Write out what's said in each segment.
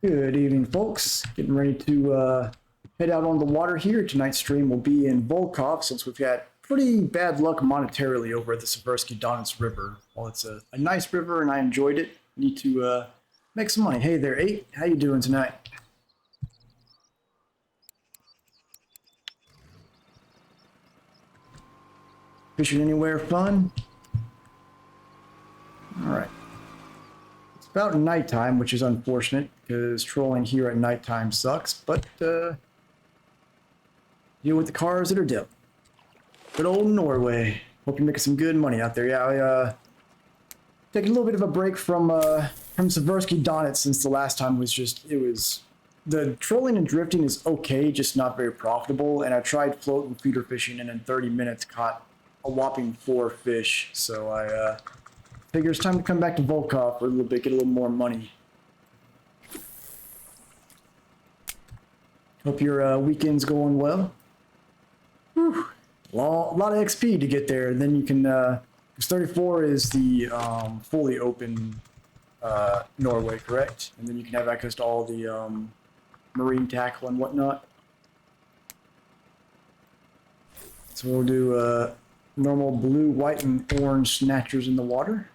Good evening, folks. Getting ready to head out on the water here. Tonight's stream will be in Volkov since we've had pretty bad luck monetarily over at the Seversky Donets River. Well, it's a nice river and I enjoyed it. Need to make some money. Hey there, 8. How you doing tonight? Fishing anywhere fun? All right. It's about nighttime, which is unfortunate because trolling here at nighttime sucks, but deal with the cars that are dealt. Good old Norway. Hope you're making some good money out there. Yeah, I taking a little bit of a break from Seversky Donets since the last time was the trolling and drifting is okay, just not very profitable. And I tried float and feeder fishing and in 30 minutes caught a whopping 4 fish. So I figure it's time to come back to Volkov for a little bit, get a little more money. Hope your weekend's going well. Whew. A lot of XP to get there. And then you can, 34 is the fully open Norway, correct? And then you can have access to all the marine tackle and whatnot. So we'll do normal blue, white, and orange snatchers in the water.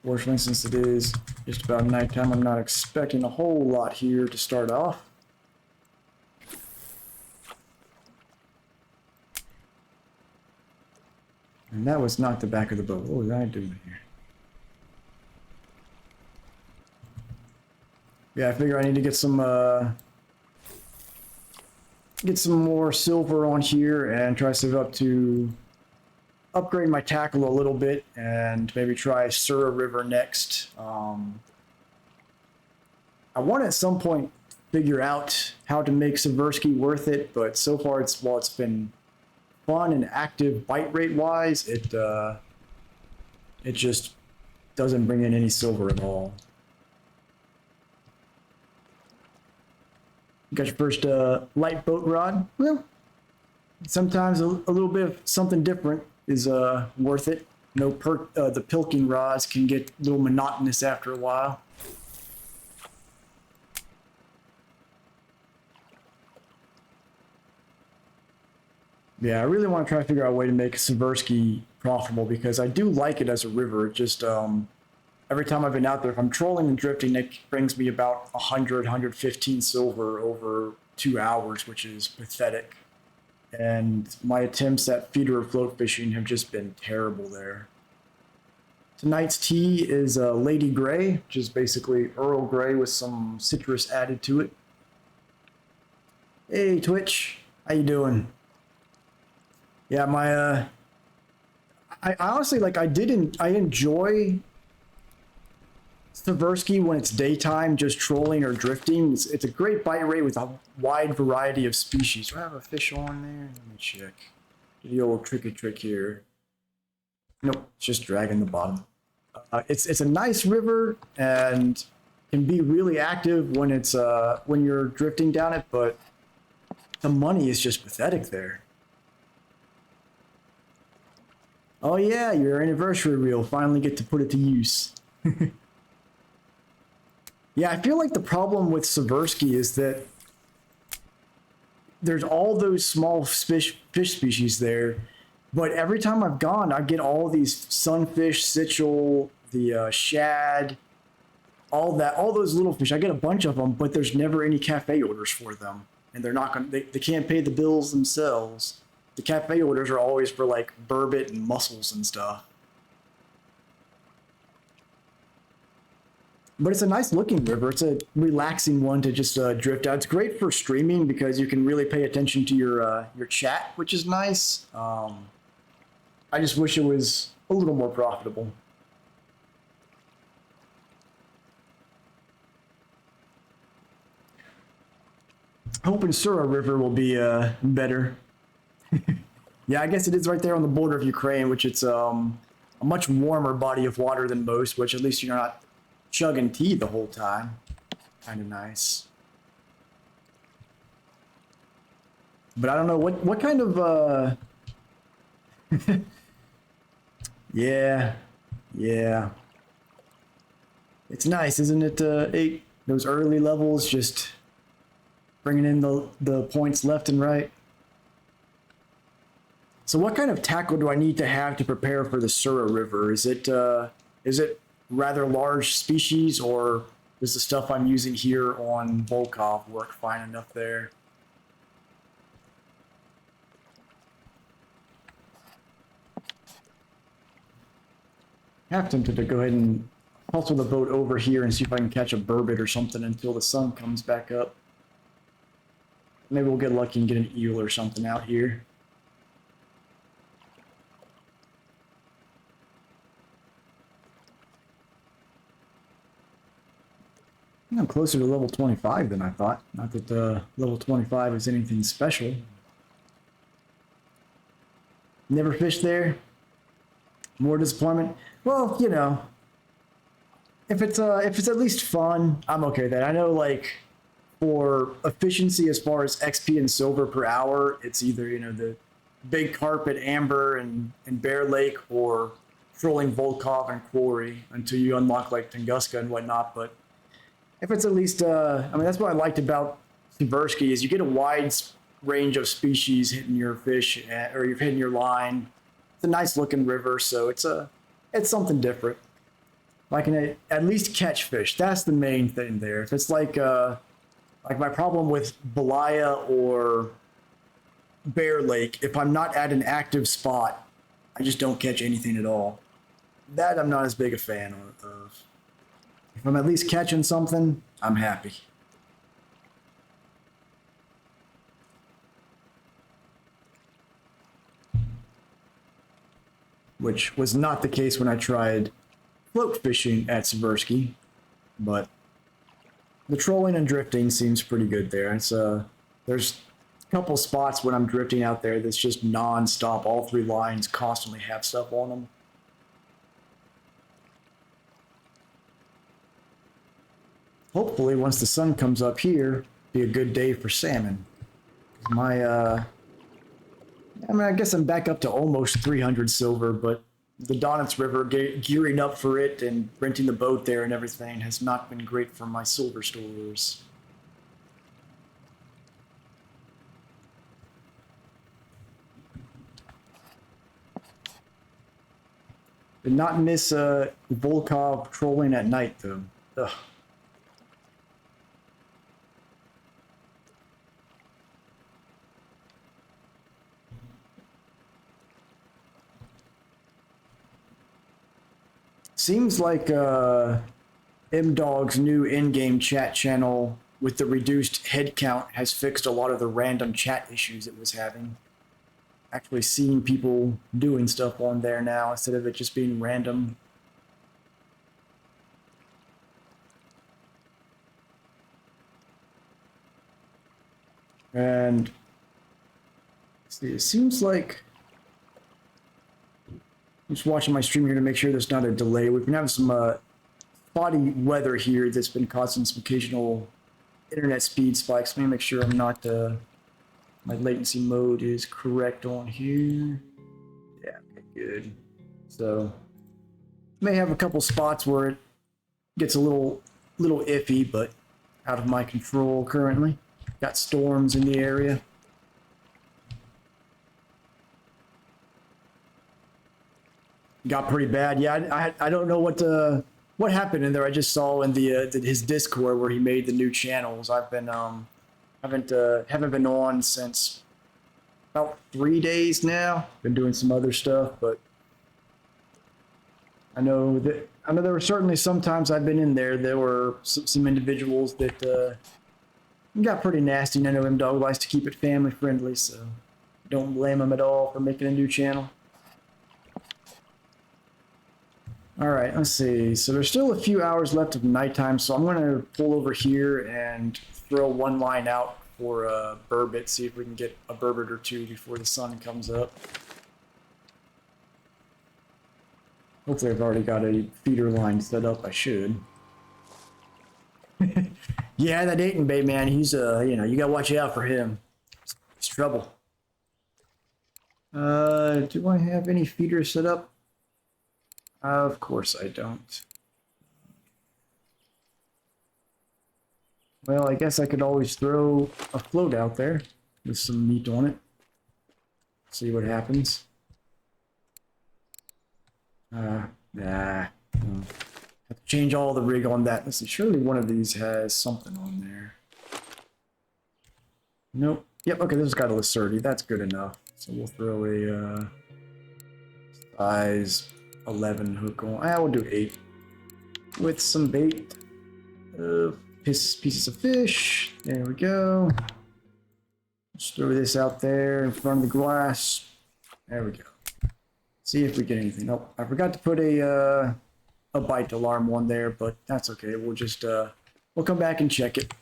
Fortunately, since it is just about nighttime, I'm not expecting a whole lot here to start off. And that was not the back of the boat. What was I doing here? Yeah, I figure I need to get some more silver on here and try to save up to upgrade my tackle a little bit and maybe try Sura River next. I want at some point figure out how to make Seversky worth it, but so far it's been fun and active bite rate wise, it just doesn't bring in any silver at all. You got your first light boat rod? Well, sometimes a little bit of something different is worth it. No, the pilking rods can get a little monotonous after a while. Yeah, I really want to try to figure out a way to make Seversky profitable because I do like it as a river. It just every time I've been out there, if I'm trolling and drifting, it brings me about 100, 115 silver over 2 hours, which is pathetic. And my attempts at feeder or float fishing have just been terrible there. Tonight's tea is Lady Grey, which is basically Earl Grey with some citrus added to it. Hey Twitch, how you doing? Yeah, I honestly I enjoy Seversky when it's daytime, just trolling or drifting. It's a great bite rate with a wide variety of species. Do I have a fish on there? Let me check. The old tricky trick here. Nope, it's just dragging the bottom. It's a nice river and can be really active when it's when you're drifting down it, but the money is just pathetic there. Oh yeah, your anniversary reel. Finally get to put it to use. Yeah, I feel like the problem with Seversky is that there's all those small fish species there, but every time I've gone, I get all these sunfish, sichel, the shad, all those little fish. I get a bunch of them, but there's never any cafe orders for them, and they're not gonna. They can't pay the bills themselves. The cafe orders are always for like burbot and mussels and stuff. But it's a nice looking river. It's a relaxing one to just drift out. It's great for streaming because you can really pay attention to your chat, which is nice. I just wish it was a little more profitable. Hoping Sura River will be better. Yeah, I guess it is right there on the border of Ukraine, which it's a much warmer body of water than most, which at least you're not chugging tea the whole time. Kind of nice. But I don't know what kind of Yeah, yeah. It's nice, isn't it? Those early levels, just bringing in the points left and right. So, what kind of tackle do I need to have to prepare for the Sura River? Is it rather large species, or does the stuff I'm using here on Volkov work fine enough there? I have tempted to go ahead and hustle the boat over here and see if I can catch a burbot or something until the sun comes back up. Maybe we'll get lucky and get an eel or something out here. I'm closer to level 25 than I thought. Not that level 25 is anything special. Never fished there. More disappointment. Well, you know, if it's at least fun, I'm okay with that. I know, like, for efficiency as far as XP and silver per hour, it's either, you know, the big carpet, Amber, and Bear Lake, or trolling Volkov and Quarry until you unlock like Tunguska and whatnot. But if it's at least, I mean, that's what I liked about Tversky is you get a wide range of species hitting your fish or you're hitting your line. It's a nice looking river, so it's something different. I can at least catch fish. That's the main thing there. If it's like my problem with Belaya or Bear Lake, if I'm not at an active spot, I just don't catch anything at all. That I'm not as big a fan of. If I'm at least catching something, I'm happy. Which was not the case when I tried float fishing at Tversky, but the trolling and drifting seems pretty good there. It's there's a couple spots when I'm drifting out there that's just non-stop. All three lines constantly have stuff on them. Hopefully, once the sun comes up here, be a good day for salmon. I mean, I guess I'm back up to almost 300 silver, but the Donitz River, gearing up for it and renting the boat there and everything has not been great for my silver stores. Did not miss Volkov trolling at night, though. Ugh. Seems like M-Dog's new in-game chat channel with the reduced head count has fixed a lot of the random chat issues it was having. Actually seeing people doing stuff on there now instead of it just being random. And see, it seems like I'm just watching my stream here to make sure there's not a delay. We've been having some spotty weather here that's been causing some occasional internet speed spikes. Let me make sure I'm not my latency mode is correct on here. Yeah, okay, good. So may have a couple spots where it gets a little iffy, but out of my control currently. Got storms in the area. Got pretty bad. Yeah, I don't know what happened in there. I just saw in the his Discord where he made the new channels. I've been haven't been on since about 3 days now. Been doing some other stuff, but I know there were certainly some times I've been in there. There were some individuals that got pretty nasty. And I know M-Dog likes to keep it family friendly, so don't blame him at all for making a new channel. All right, let's see. So there's still a few hours left of nighttime, so I'm going to pull over here and throw one line out for a burbot, see if we can get a burbot or two before the sun comes up. Hopefully I've already got a feeder line set up. I should. Yeah, that Dayton Bay, man, he's, you know, you got to watch out for him. It's trouble. Do I have any feeders set up? Of course I don't. Well, I guess I could always throw a float out there with some meat on it. See what happens. Nah. Have to change all the rig on that. Let's see, surely one of these has something on there. Nope. Yep, okay, this has got a Lacerti. That's good enough. So we'll throw a size 11 hook on. We'll do 8. With some bait. Pieces of fish. There we go. Let's throw this out there in front of the glass. There we go. See if we get anything. Nope, I forgot to put a bite alarm on there, but that's okay. We'll just we'll come back and check it.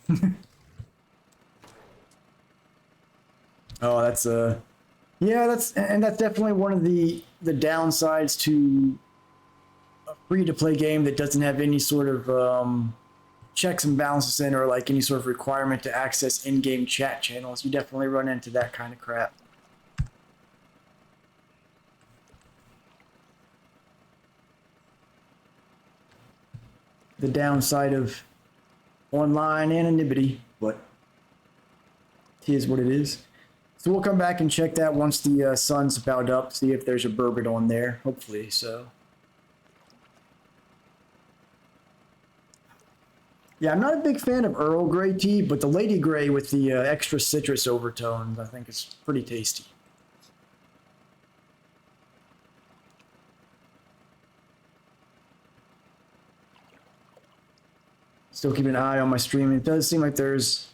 Oh, that's yeah, that's definitely one of the downsides to a free-to-play game that doesn't have any sort of checks and balances in, or like any sort of requirement to access in-game chat channels. You definitely run into that kind of crap. The downside of online anonymity, but it is what it is. So we'll come back and check that once the sun's about up, see if there's a burbot on there. Hopefully so. Yeah, I'm not a big fan of Earl Grey tea, but the Lady Grey with the extra citrus overtones, I think is pretty tasty. Still keeping an eye on my stream. It does seem like there's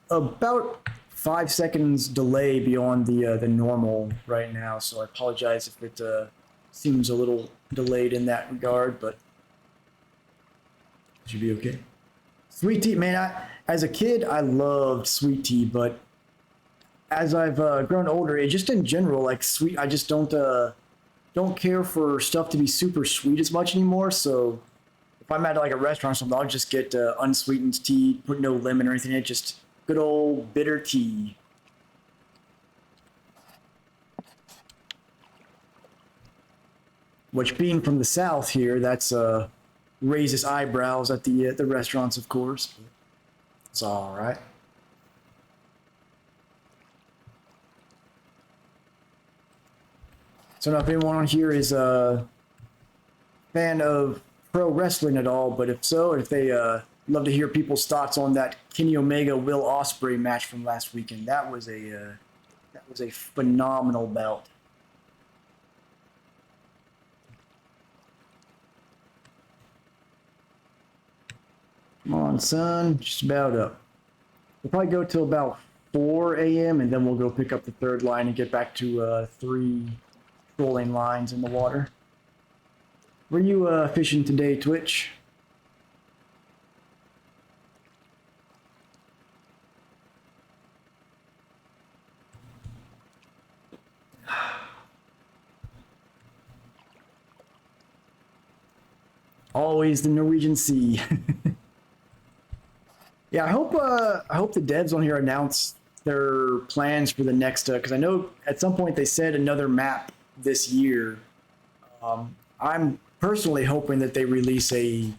about 5 seconds delay beyond the normal right now, so I apologize if it seems a little delayed in that regard, but it should be okay. Sweet tea, man. As a kid, I loved sweet tea, but as I've grown older, it just in general, like sweet, I just don't care for stuff to be super sweet as much anymore. So if I'm at like a restaurant or something, I'll just get unsweetened tea, put no lemon or anything in it, just good old bitter tea. Which, being from the South here, that's raises eyebrows at the restaurants, of course. It's all right. So, now if anyone on here is a fan of pro wrestling at all, but if so, if they love to hear people's thoughts on that Kenny Omega Will Ospreay match from last weekend, that was a phenomenal bout. Come on, son, just about up. We'll probably go till about 4 a.m. and then we'll go pick up the third line and get back to 3 trolling lines in the water. Were you fishing today, Twitch? Always the Norwegian Sea. Yeah, I hope the devs on here announce their plans for the next, because I know at some point they said another map this year. I'm personally hoping that they release a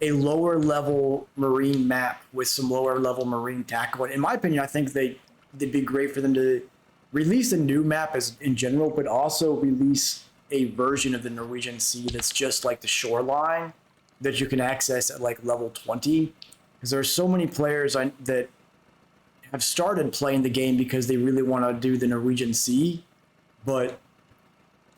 lower level marine map with some lower level marine tackle. In my opinion, I think they'd be great for them to release a new map as in general, but also release a version of the Norwegian Sea that's just like the shoreline that you can access at like level 20. Because there are so many players that have started playing the game because they really want to do the Norwegian Sea, but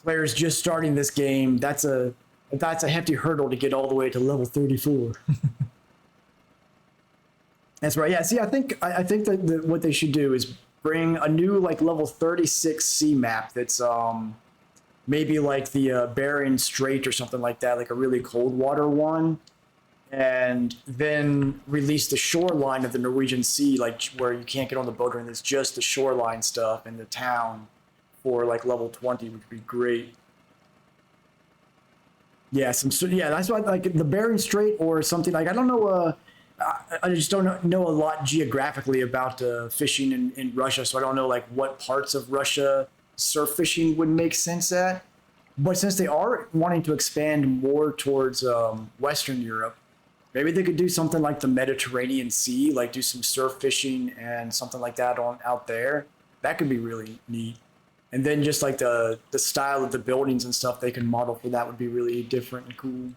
players just starting this game, that's a hefty hurdle to get all the way to level 34. That's right. Yeah. See, I think that what they should do is bring a new like level 36 sea map that's maybe like the Bering Strait or something like that, like a really cold water one, and then release the shoreline of the Norwegian Sea, like where you can't get on the boat or anything. It's just the shoreline stuff in the town for like level 20 would be great. Yeah, that's why like the Bering Strait or something like I don't know. I just don't know a lot geographically about fishing in Russia, so I don't know like what parts of Russia surf fishing would make sense at. But since they are wanting to expand more towards Western Europe, maybe they could do something like the Mediterranean Sea, like do some surf fishing and something like that on out there. That could be really neat. And then just like the style of the buildings and stuff they can model for that would be really different and cool.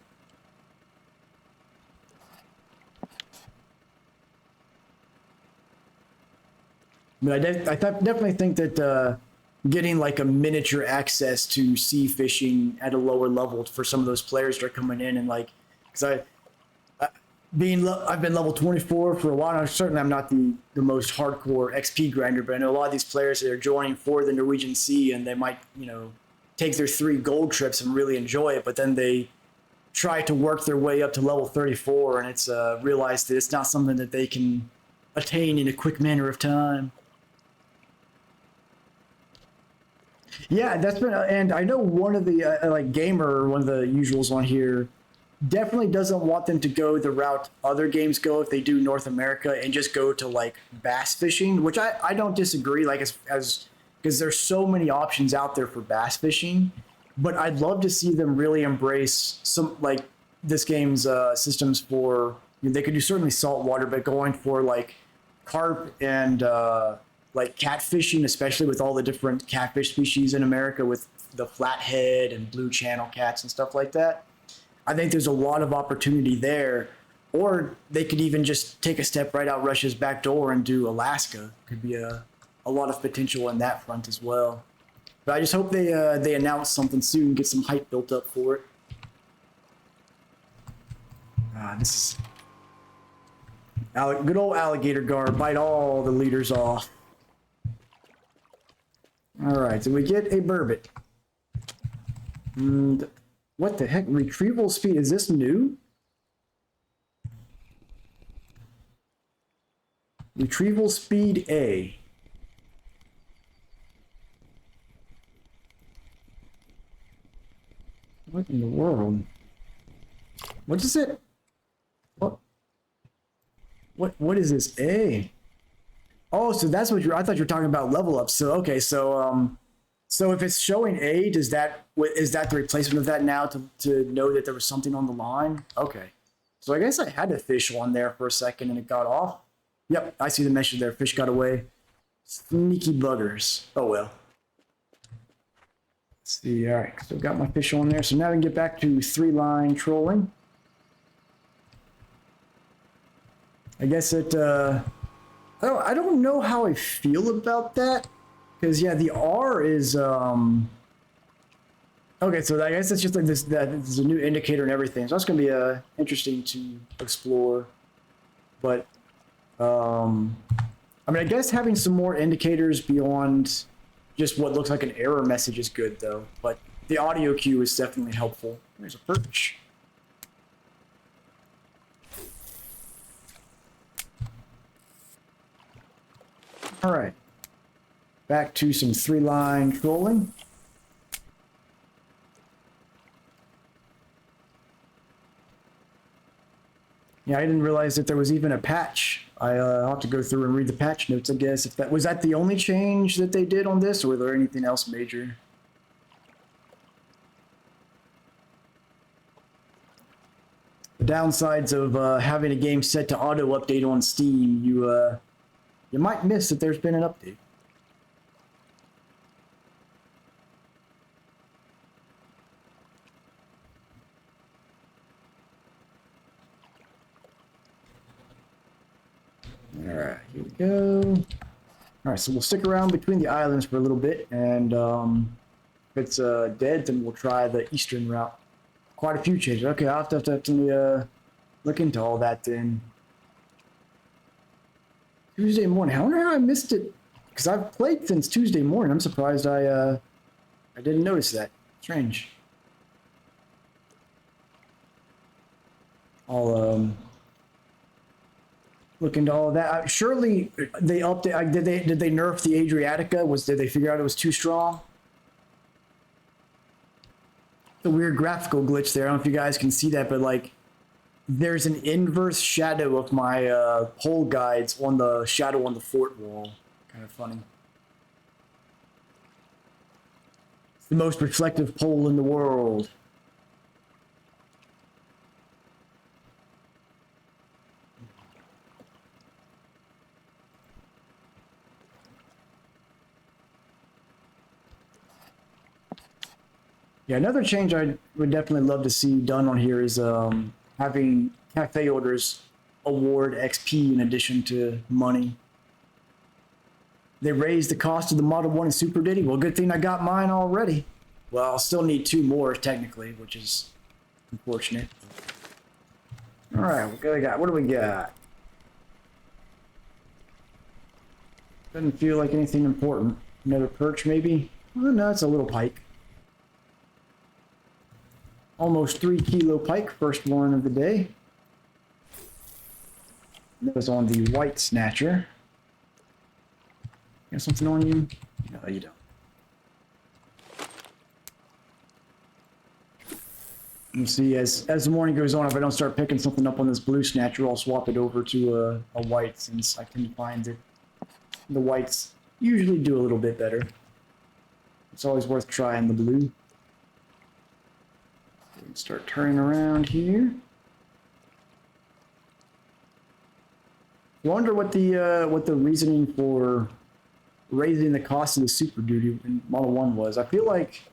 But definitely think that getting like a miniature access to sea fishing at a lower level for some of those players that are coming in and like, because I've been level 24 for a while. Now, certainly, I'm not the most hardcore XP grinder, but I know a lot of these players that are joining for the Norwegian Sea, and they might take their 3 gold trips and really enjoy it, but then they try to work their way up to level 34, and it's realized that it's not something that they can attain in a quick manner of time. Yeah, that's been, and I know one of the like gamer, one of the usuals on here, definitely doesn't want them to go the route other games go if they do North America and just go to like bass fishing, which I don't disagree. Like as because there's so many options out there for bass fishing, but I'd love to see them really embrace some like this game's systems for. They could do certainly saltwater, but going for like carp and like catfishing, especially with all the different catfish species in America, with the flathead and blue channel cats and stuff like that. I think there's a lot of opportunity there. Or they could even just take a step right out Russia's back door and do Alaska. Could be a lot of potential in that front as well. But I just hope they announce something soon, get some hype built up for it. This is good old alligator guard, bite all the leaders off. All right, so we get a burbot. And what the heck? Retrieval speed, is this new? Retrieval speed A. What in the world? What is it? What is this A? Oh, so that's what I thought you were talking about level ups. So okay, so if it's showing A, is that the replacement of that now to know that there was something on the line? Okay. So I guess I had a fish on there for a second and it got off. Yep, I see the message there. Fish got away. Sneaky buggers. Oh well. Let's see. All right, so I've got my fish on there. So now we can get back to 3-line trolling. I guess it. I don't know how I feel about that, because yeah, the R is okay. So I guess it's just like this. That is a new indicator and everything. So that's gonna be interesting to explore. But I mean, I guess having some more indicators beyond just what looks like an error message is good, though. But the audio cue is definitely helpful. There's a perch. All right, back to some 3-line trolling. Yeah, I didn't realize that there was even a patch. I'll have to go through and read the patch notes, I guess. If that was that the only change that they did on this, or was there anything else major? The downsides of having a game set to auto update on Steam, you might miss that there's been an update. All right, here we go. All right, so we'll stick around between the islands for a little bit, and if it's dead, then we'll try the eastern route. Quite a few changes. Okay, I'll have to look into all that then. Tuesday morning. I wonder how I missed it, because I've played since Tuesday morning. I'm surprised I didn't notice that. Strange. I'll look into all of that. Surely they update. Did they nerf the Adriatica? Did they figure out it was too strong? The weird graphical glitch there. I don't know if you guys can see that, but like, there's an inverse shadow of my pole guides on the shadow on the fort wall. Kind of funny. The most reflective pole in the world. Yeah, another change I would definitely love to see done on here is having cafe orders award XP in addition to money. They raised the cost of the Model 1 and Super Duty. Well, good thing I got mine already. Well, I'll still need 2 more technically, which is unfortunate. All right, what do we got? What do we got? Doesn't feel like anything important. Another perch, maybe? Oh, no, it's a little pike. Almost 3 kilo pike, first one of the day. That was on the white snatcher. Got something on you? No, you don't. You see, as the morning goes on, if I don't start picking something up on this blue snatcher, I'll swap it over to a white, since I can find that the whites usually do a little bit better. It's always worth trying the blue. Start turning around here. Wonder what the reasoning for raising the cost of the Super Duty in Model 1 was. I feel like,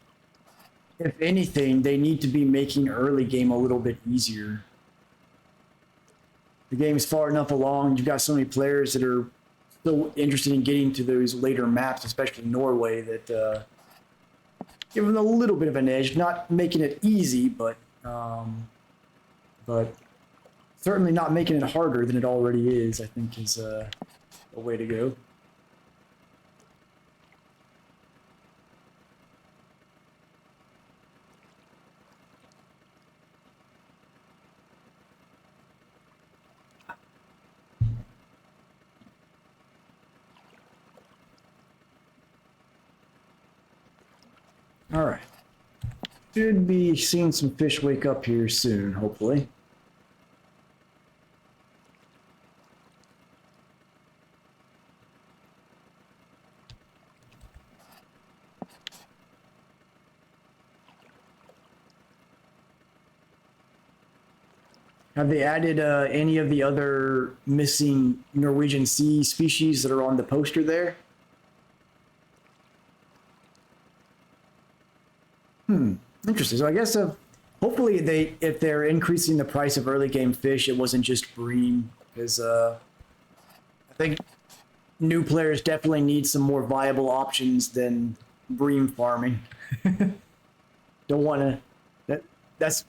if anything, they need to be making early game a little bit easier. The game is far enough along. You've got so many players that are so interested in getting to those later maps, especially Norway, that give them a little bit of an edge. Not making it easy, but certainly not making it harder than it already is, I think, is a way to go. All right. Should be seeing some fish wake up here soon, hopefully. Have they added any of the other missing Norwegian sea species that are on the poster there? Interesting. So I guess hopefully if they're increasing the price of early game fish, it wasn't just bream, because I think new players definitely need some more viable options than bream farming. Don't want to. That's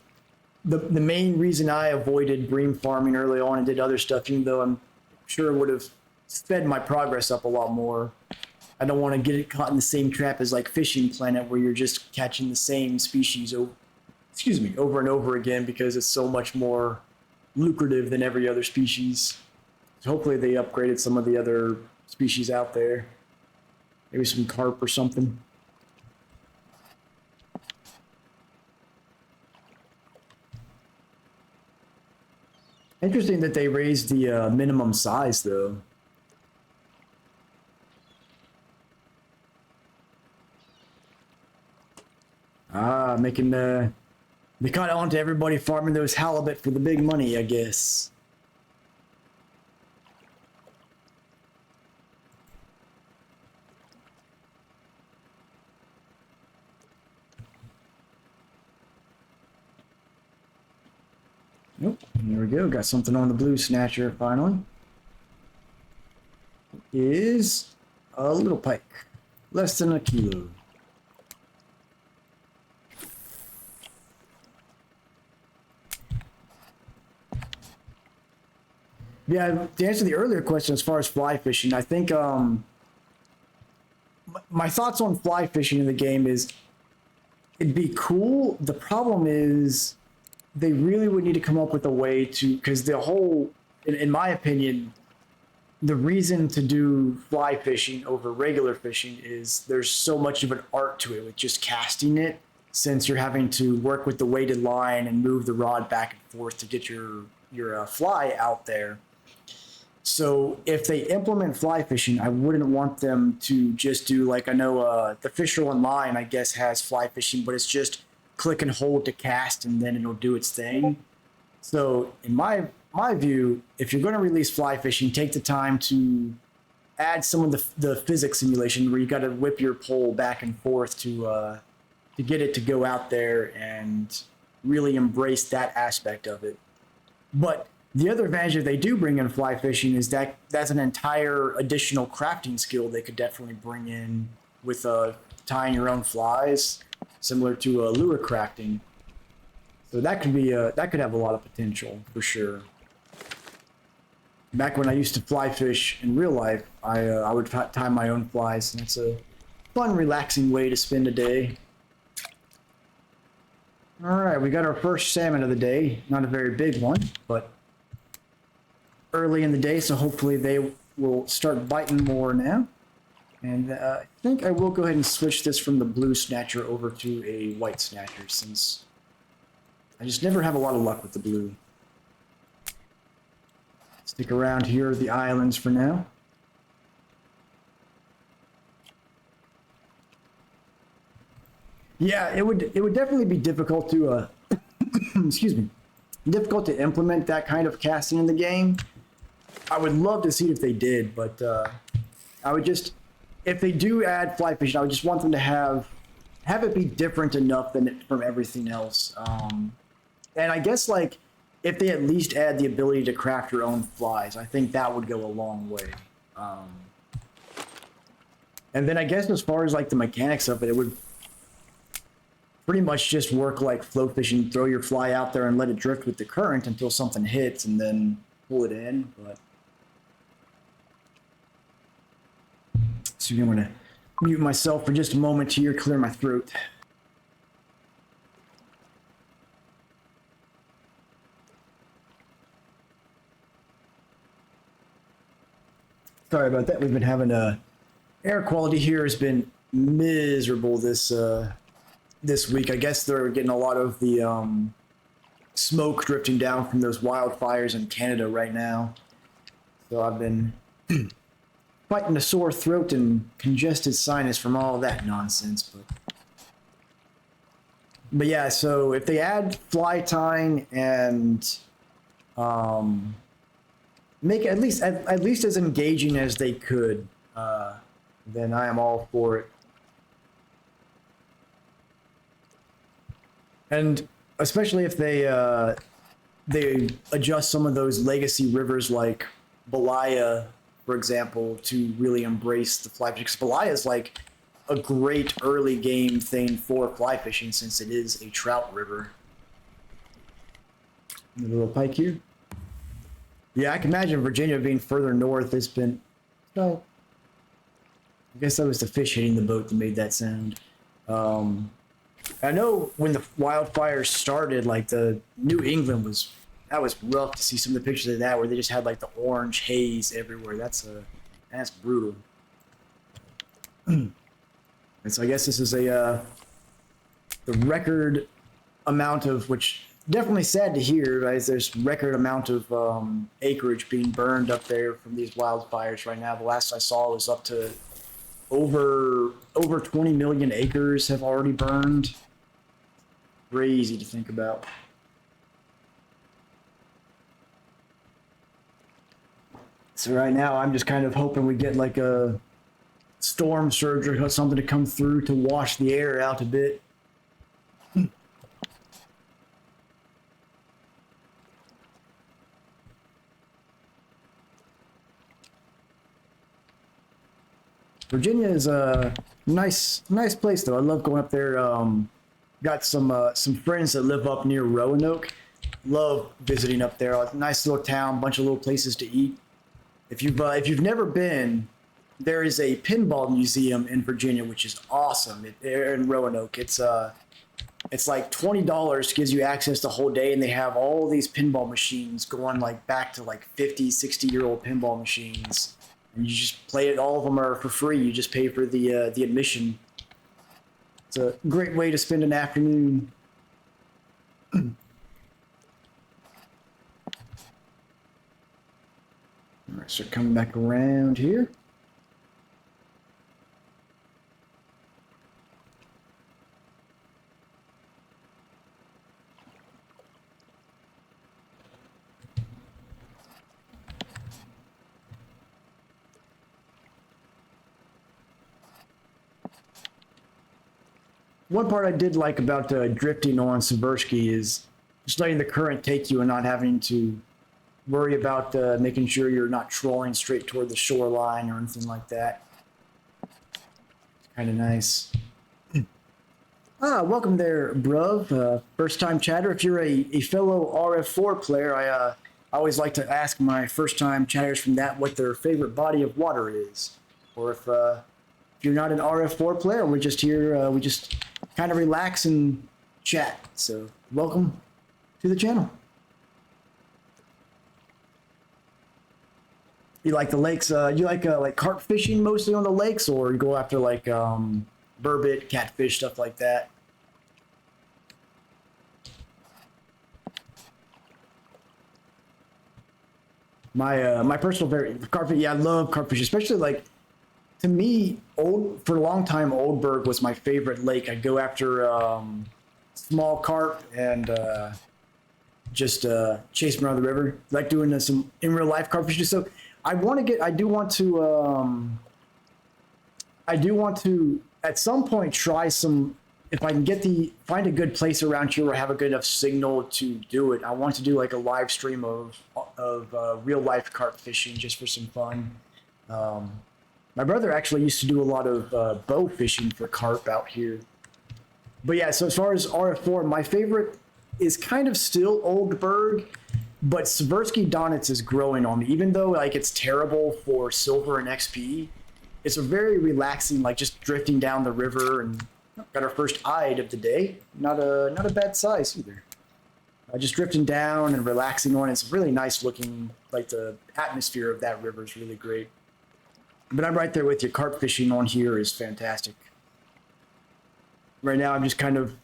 the main reason I avoided bream farming early on and did other stuff, even though I'm sure it would have sped my progress up a lot more. I don't want to get it caught in the same trap as like Fishing Planet, where you're just catching the same species over and over again, because it's so much more lucrative than every other species. So hopefully they upgraded some of the other species out there. Maybe some carp or something. Interesting that they raised the minimum size, though. Making they caught on to everybody farming those halibut for the big money, I guess. Nope. There we go. Got something on the blue snatcher finally. It is a little pike, less than a kilo. Yeah, to answer the earlier question as far as fly fishing, I think my thoughts on fly fishing in the game is it'd be cool. The problem is they really would need to come up with a way to, because the whole, in my opinion, the reason to do fly fishing over regular fishing is there's so much of an art to it with just casting it, since you're having to work with the weighted line and move the rod back and forth to get your fly out there. So if they implement fly fishing, I wouldn't want them to just do like I know the Fisher Online I guess has fly fishing, but it's just click and hold to cast and then it'll do its thing. So in my view, if you're going to release fly fishing, take the time to add some of the physics simulation where you got to whip your pole back and forth to get it to go out there and really embrace that aspect of it. But the other advantage if they do bring in fly fishing is that that's an entire additional crafting skill they could definitely bring in with tying your own flies, similar to lure crafting. So that could be that could have a lot of potential for sure. Back when I used to fly fish in real life, I would tie my own flies, and it's a fun, relaxing way to spend a day. All right, we got our first salmon of the day. Not a very big one, but early in the day, so hopefully they will start biting more now. And I think I will go ahead and switch this from the blue snatcher over to a white snatcher, since I just never have a lot of luck with the blue. Stick around here at the islands for now. Yeah, it would definitely be difficult to excuse me, difficult to implement that kind of casting in the game. I would love to see if they did, but I would just, if they do add fly fishing, I would just want them to have it be different enough from everything else. And I guess like if they at least add the ability to craft your own flies, I think that would go a long way. And then I guess as far as like the mechanics of it, it would pretty much just work like float fishing. Throw your fly out there and let it drift with the current until something hits, and then pull it in. But so I'm gonna mute myself for just a moment here, clear my throat. Sorry about that. We've been having air quality here has been miserable this week. I guess they're getting a lot of the smoke drifting down from those wildfires in Canada right now. So I've been fighting a sore throat and congested sinus from all that nonsense. But yeah, so if they add fly tying and make it at least as engaging as they could, then I am all for it. And especially if they adjust some of those legacy rivers like Belaya, for example, to really embrace the fly fishing. Because Belaya is like a great early game thing for fly fishing since it is a trout river. A little pike here. Yeah, I can imagine Virginia being further north. It's been, well, I guess that was the fish hitting the boat that made that sound. I know when the wildfires started, like the New England was rough to see some of the pictures of that where they just had like the orange haze everywhere. That's brutal. And so I guess this is the record amount of, which definitely sad to hear, right? There's record amount of acreage being burned up there from these wildfires right now. The last I saw was up to over 20 million acres have already burned. Crazy to think about. So right now I'm just kind of hoping we get like a storm surge or something to come through to wash the air out a bit. Virginia is a nice place though. I love going up there. Got some friends that live up near Roanoke. Love visiting up there. Nice little town, bunch of little places to eat. If you've never been, there is a pinball museum in Virginia, which is awesome. In Roanoke, it's like $20, gives you access the whole day, and they have all these pinball machines going like back to like 50, 60-year-old pinball machines. And you just play it. All of them are for free. You just pay for the admission. It's a great way to spend an afternoon. All right, So coming back around here. One part I did like about drifting on Seversky is just letting the current take you and not having to worry about making sure you're not trolling straight toward the shoreline or anything like that. Kind of nice. Welcome there, bruv. First time chatter. If you're a fellow RF4 player, I always like to ask my first time chatters from that what their favorite body of water is. Or if you're not an RF4 player, we're just here, we just kind of relax and chat. So welcome to the channel. You like the lakes? You like carp fishing mostly on the lakes, or you go after like burbot, catfish, stuff like that? My personal favorite carp. Yeah, I love carp fish, especially like to me, for a long time, Oldberg was my favorite lake. I'd go after small carp and just chase them around the river. Like doing some in real life carp fishing. So I do want to at some point try some. If I can find a good place around here where I have a good enough signal to do it, I want to do like a live stream of real life carp fishing just for some fun. My brother actually used to do a lot of bow fishing for carp out here. But yeah, so as far as RF4, my favorite is kind of still Oldberg, but Seversky Donitz is growing on me. Even though like it's terrible for silver and XP, it's a very relaxing, like just drifting down the river and got our first ide of the day. Not a bad size either. Just drifting down and relaxing on it. It's really nice looking, like the atmosphere of that river is really great. But I'm right there with you. Carp fishing on here is fantastic. Right now, I'm just kind of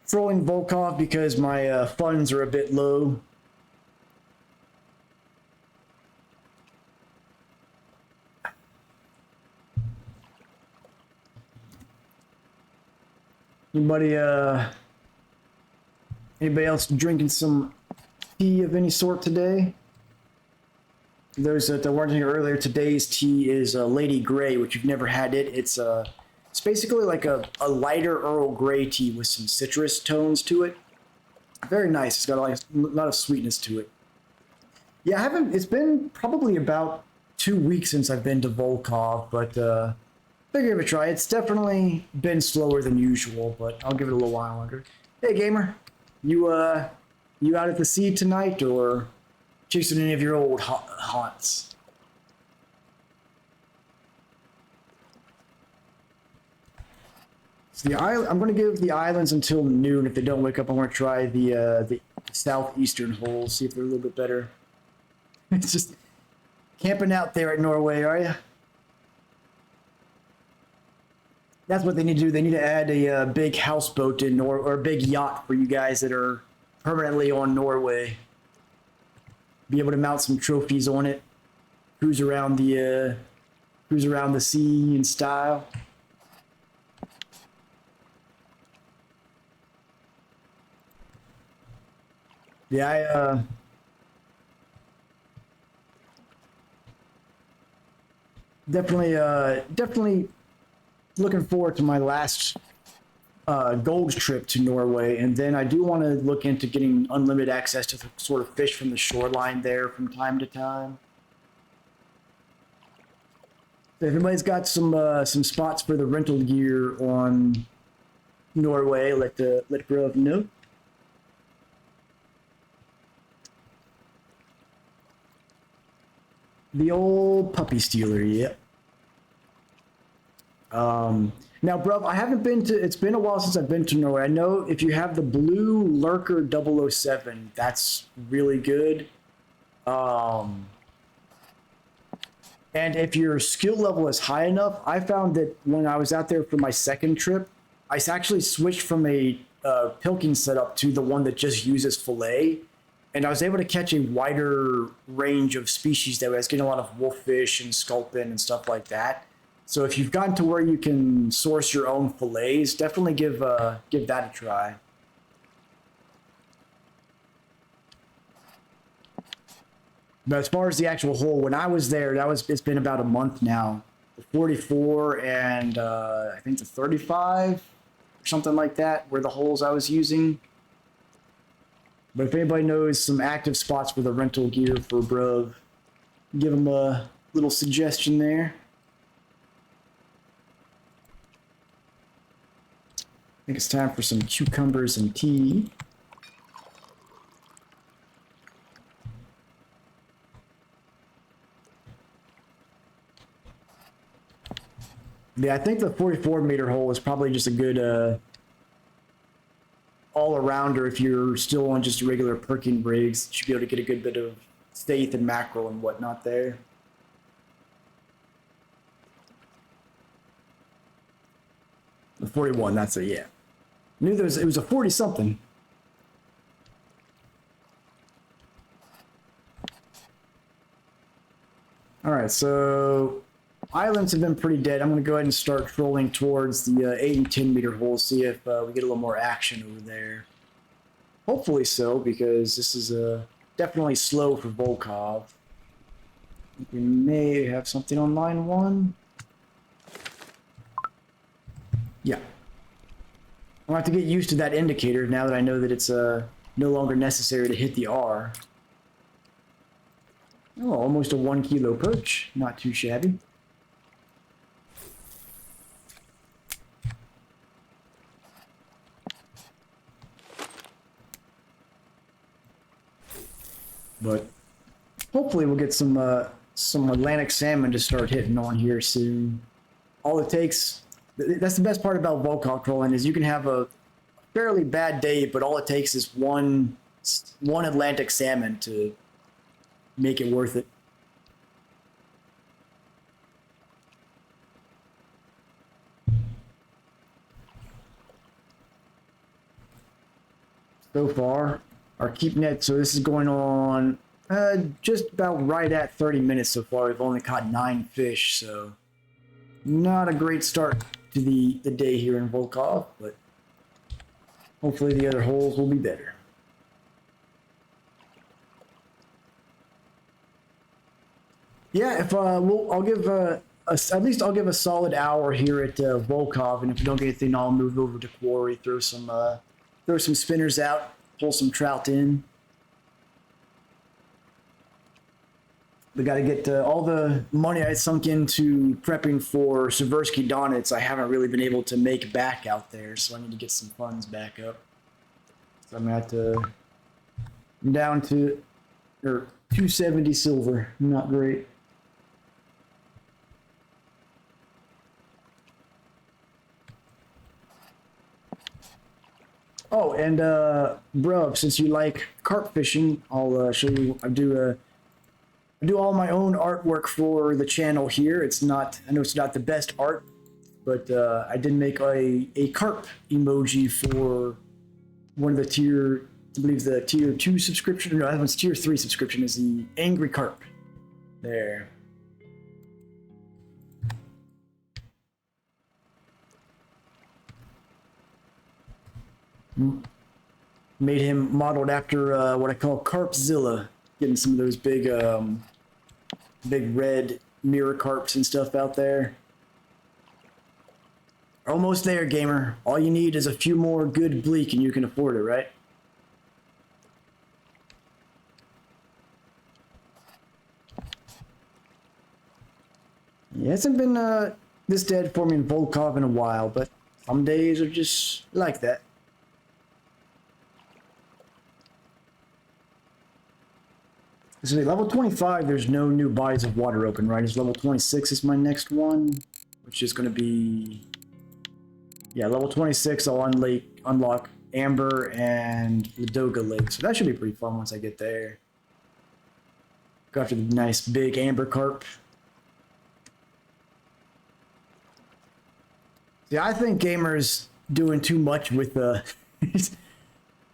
throwing Volkov because my funds are a bit low. Anybody else drinking some tea of any sort today? Those that weren't here earlier, today's tea is Lady Grey, which you've never had it. It's basically like a lighter Earl Grey tea with some citrus tones to it. Very nice. It's got a lot of sweetness to it. Yeah, it's been probably about 2 weeks since I've been to Volkov, but figure give it a try. It's definitely been slower than usual, but I'll give it a little while longer. Hey, gamer, you out at the sea tonight, or chasing any of your old haunts? So I'm going to give the islands until noon. If they don't wake up, I'm going to try the southeastern holes, see if they're a little bit better. It's just camping out there at Norway, are you? That's what they need to do. They need to add a big houseboat in or a big yacht for you guys that are permanently on Norway. Be able to mount some trophies on it, cruise around the sea in style. Yeah, definitely looking forward to my last gold trip to Norway, and then I do want to look into getting unlimited access to sort of fish from the shoreline there from time to time. So if anybody's got some spots for the rental gear on Norway, let Grove know. The old puppy stealer, yep. Now, bro, I haven't been to, it's been a while since I've been to Norway. I know if you have the blue Lurker 007, that's really good. And if your skill level is high enough, I found that when I was out there for my second trip, I actually switched from a pilking setup to the one that just uses fillet. and I was able to catch a wider range of species that way. I was getting a lot of wolffish and sculpin and stuff like that. So if you've gotten to where you can source your own fillets, definitely give that a try. But as far as the actual hole, when I was there, it's been about a month now. The 44 and I think the 35 or something like that were the holes I was using. But if anybody knows some active spots for the rental gear for Bruv, give them a little suggestion there. I think it's time for some cucumbers and tea. Yeah, I think the 44-meter hole is probably just a good all-arounder if you're still on just regular perking rigs. You should be able to get a good bit of saithe and mackerel and whatnot there. The 41, that's a, yeah. I knew it was a 40-something. All right, so islands have been pretty dead. I'm going to go ahead and start trolling towards the 8 and 10-meter holes, see if we get a little more action over there. Hopefully so, because this is definitely slow for Volkov. We may have something on line 1. Yeah. I'll have to get used to that indicator now that I know that it's no longer necessary to hit the R. Oh, almost a 1 kilo perch. Not too shabby. But hopefully we'll get some Atlantic salmon to start hitting on here soon. All it takes, that's the best part about Volkov trolling, is you can have a fairly bad day, but all it takes is one Atlantic salmon to make it worth it. So far, our keep net, so this is going on just about right at 30 minutes so far. We've only caught 9 fish, so not a great start to the day here in Volkov, but hopefully the other holes will be better. Yeah, if I'll give at least I'll give a solid hour here at Volkov, and if we don't get anything, I'll move over to Quarry, throw some spinners out, pull some trout in. We got to get all the money I sunk into prepping for Seversky Donitz. I haven't really been able to make back out there, so I need to get some funds back up. So I'm down to 270 silver. Not great. Oh, and Bruv, since you like carp fishing, I'll show you. I do all my own artwork for the channel here. I know it's not the best art, but I did make a carp emoji for one of the I believe the tier 2 subscription. No, that one's tier 3 subscription, is the angry carp. There. Made him modeled after what I call Carpzilla, getting some of those big red mirror carps and stuff out there. Almost there, gamer. All you need is a few more good bleak and you can afford it, right? It hasn't been this dead for me in Volkov in a while, but some days are just like that. So level 25, there's no new bodies of water open, right? It's level 26 is my next one, which is going to be... Yeah, level 26, I'll unlock Amber and Ladoga Lake. So that should be pretty fun once I get there. Go after the nice big amber carp. See, I think gamers doing too much with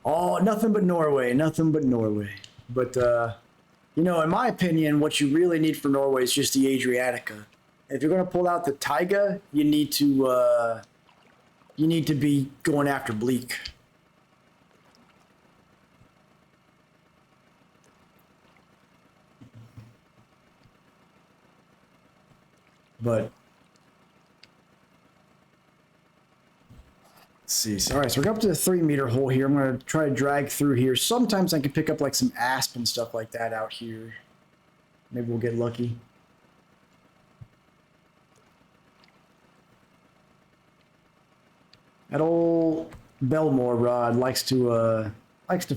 oh, nothing but Norway, nothing but Norway. But you know, in my opinion, what you really need for Norway is just the Adriatica. If you're going to pull out the taiga, you need to be going after bleak. But let's see. So, all right, so we're up to the 3-meter hole here. I'm going to try to drag through here. Sometimes I can pick up like some asp and stuff like that out here. Maybe we'll get lucky. That old Belmore rod likes to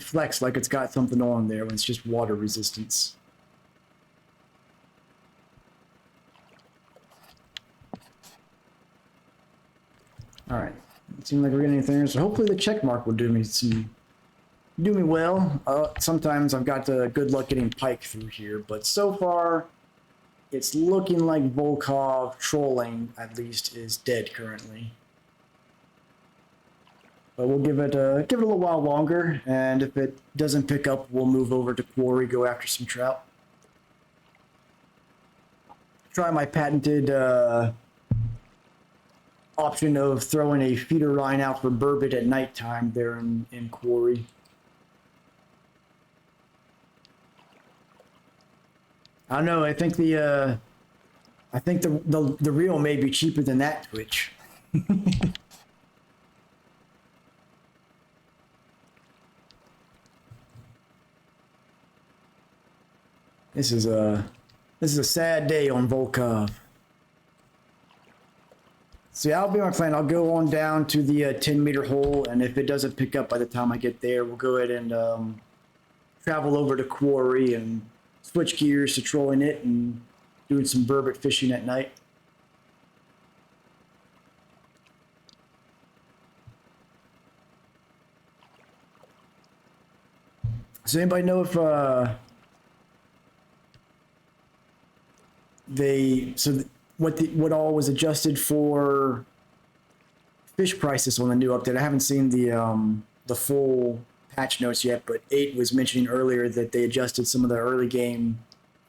flex like it's got something on there when it's just water resistance. All right, it seems like we're getting anything. So hopefully the check mark will do me well. Sometimes I've got good luck getting pike through here, but so far it's looking like Volkov trolling at least is dead currently. But we'll give it a little while longer, and if it doesn't pick up, we'll move over to quarry, go after some trout. Try my patented option of throwing a feeder line out for burbot at nighttime there in quarry. I don't know. I think the reel may be cheaper than that Twitch. This is a sad day on Volkov. So yeah, that'll be my plan. I'll go on down to the 10-meter hole, and if it doesn't pick up by the time I get there, we'll go ahead and travel over to quarry and switch gears to trolling it and doing some burbot fishing at night. Does anybody know if what all was adjusted for fish prices on the new update? I haven't seen the full patch notes yet, but 8 was mentioning earlier that they adjusted some of the early game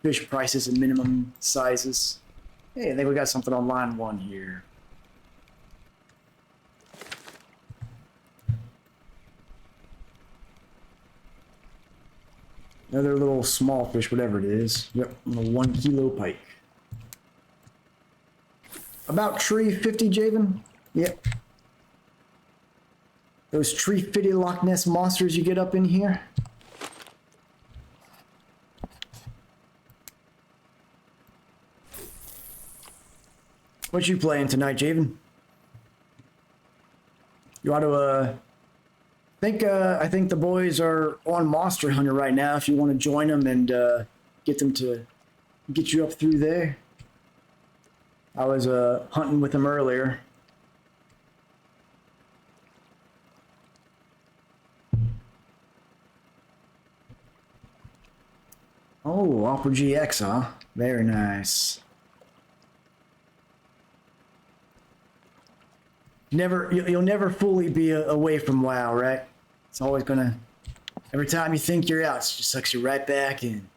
fish prices and minimum sizes. Hey, I think we got something on line 1 here. Another little small fish, whatever it is. Yep, a 1 kilo pike. About tree 50, Javen? Yep. Those tree 50 Loch Ness monsters you get up in here. What you playing tonight, Javen? You want to, I think the boys are on Monster Hunter right now. If you want to join them and get them to get you up through there. I was hunting with them earlier. Oh, Opera GX, huh? Very nice. You'll never fully be away from WoW, right? It's always gonna. Every time you think you're out, it just sucks you right back in.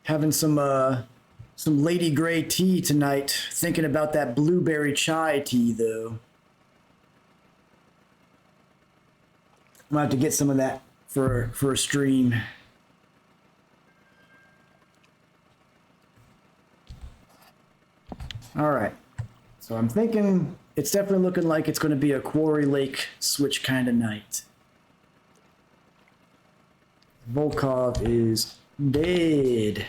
Having some Lady Grey tea tonight. Thinking about that blueberry chai tea though. I'm gonna have to get some of that for a stream. All right. So I'm thinking it's definitely looking like it's going to be a Quarry Lake switch kind of night. Volkov is dead.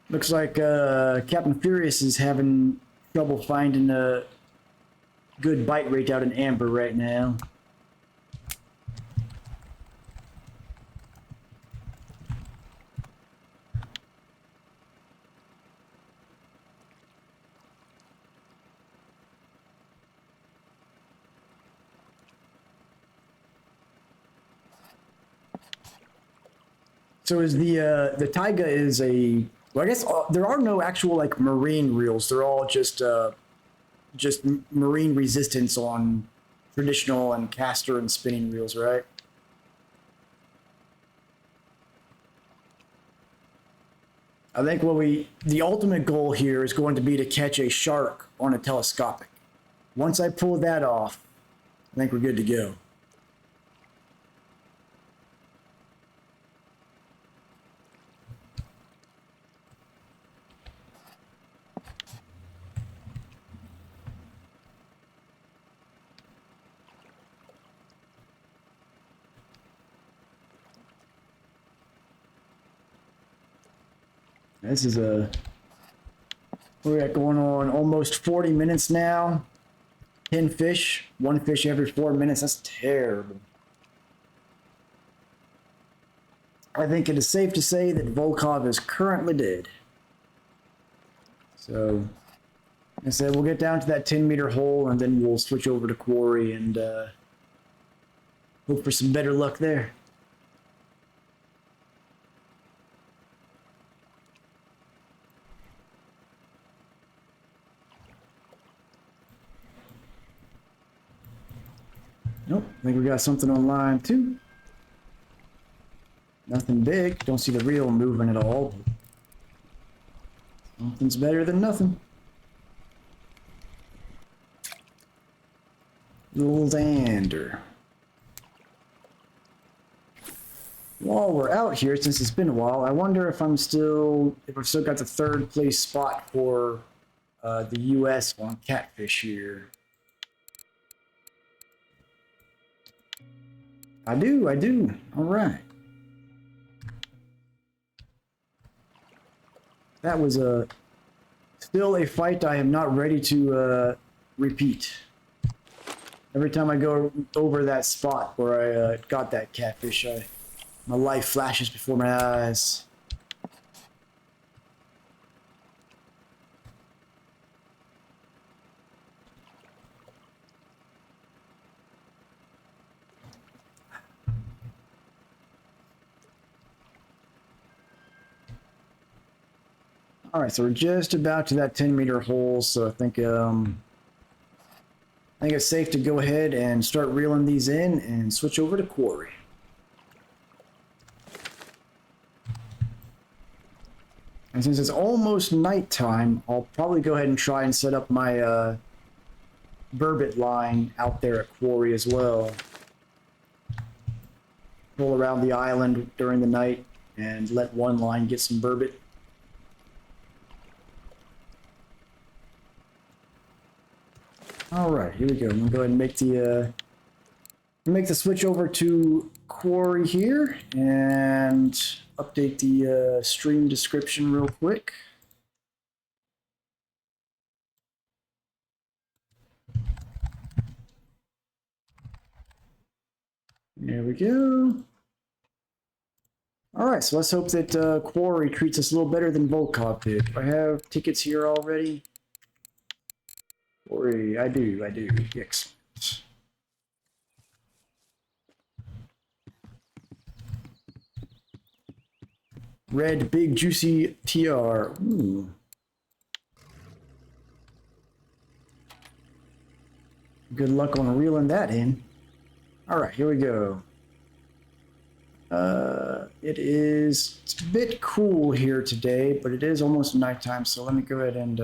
Looks like Captain Furious is having trouble finding a good bite rate out in Amber right now. So is the taiga is a Well, I guess there are no actual like marine reels. They're all just marine resistance on traditional and caster and spinning reels, right? I think the ultimate goal here is going to be to catch a shark on a telescopic. Once I pull that off, I think we're good to go. This is we're at going on almost 40 minutes now. 10 fish, one fish every 4 minutes. That's terrible. I think it is safe to say that Volkov is currently dead. So, like I said, we'll get down to that 10-meter hole and then we'll switch over to quarry and hope for some better luck there. Nope, I think we got something on line too. Nothing big, don't see the reel moving at all. Something's better than nothing. Little dander. While we're out here, since it's been a while, I wonder if I've still got the 3rd place spot for the US on catfish here. I do. All right. That was still a fight I am not ready to repeat. Every time I go over that spot where I got that catfish, my life flashes before my eyes. All right, so we're just about to that 10-meter hole, so I think it's safe to go ahead and start reeling these in and switch over to quarry. And since it's almost nighttime, I'll probably go ahead and try and set up my burbot line out there at quarry as well. Roll around the island during the night and let one line get some burbot. All right, here we go. I'm gonna go ahead and make the switch over to quarry here and update the stream description real quick. There we go. All right, so let's hope that quarry treats us a little better than Volkov did. I have tickets here already. Quarry, I do. Excellent. Red, big, juicy TR. Ooh. Good luck on reeling that in. All right, here we go. It's a bit cool here today, but it is almost nighttime, so let me go ahead and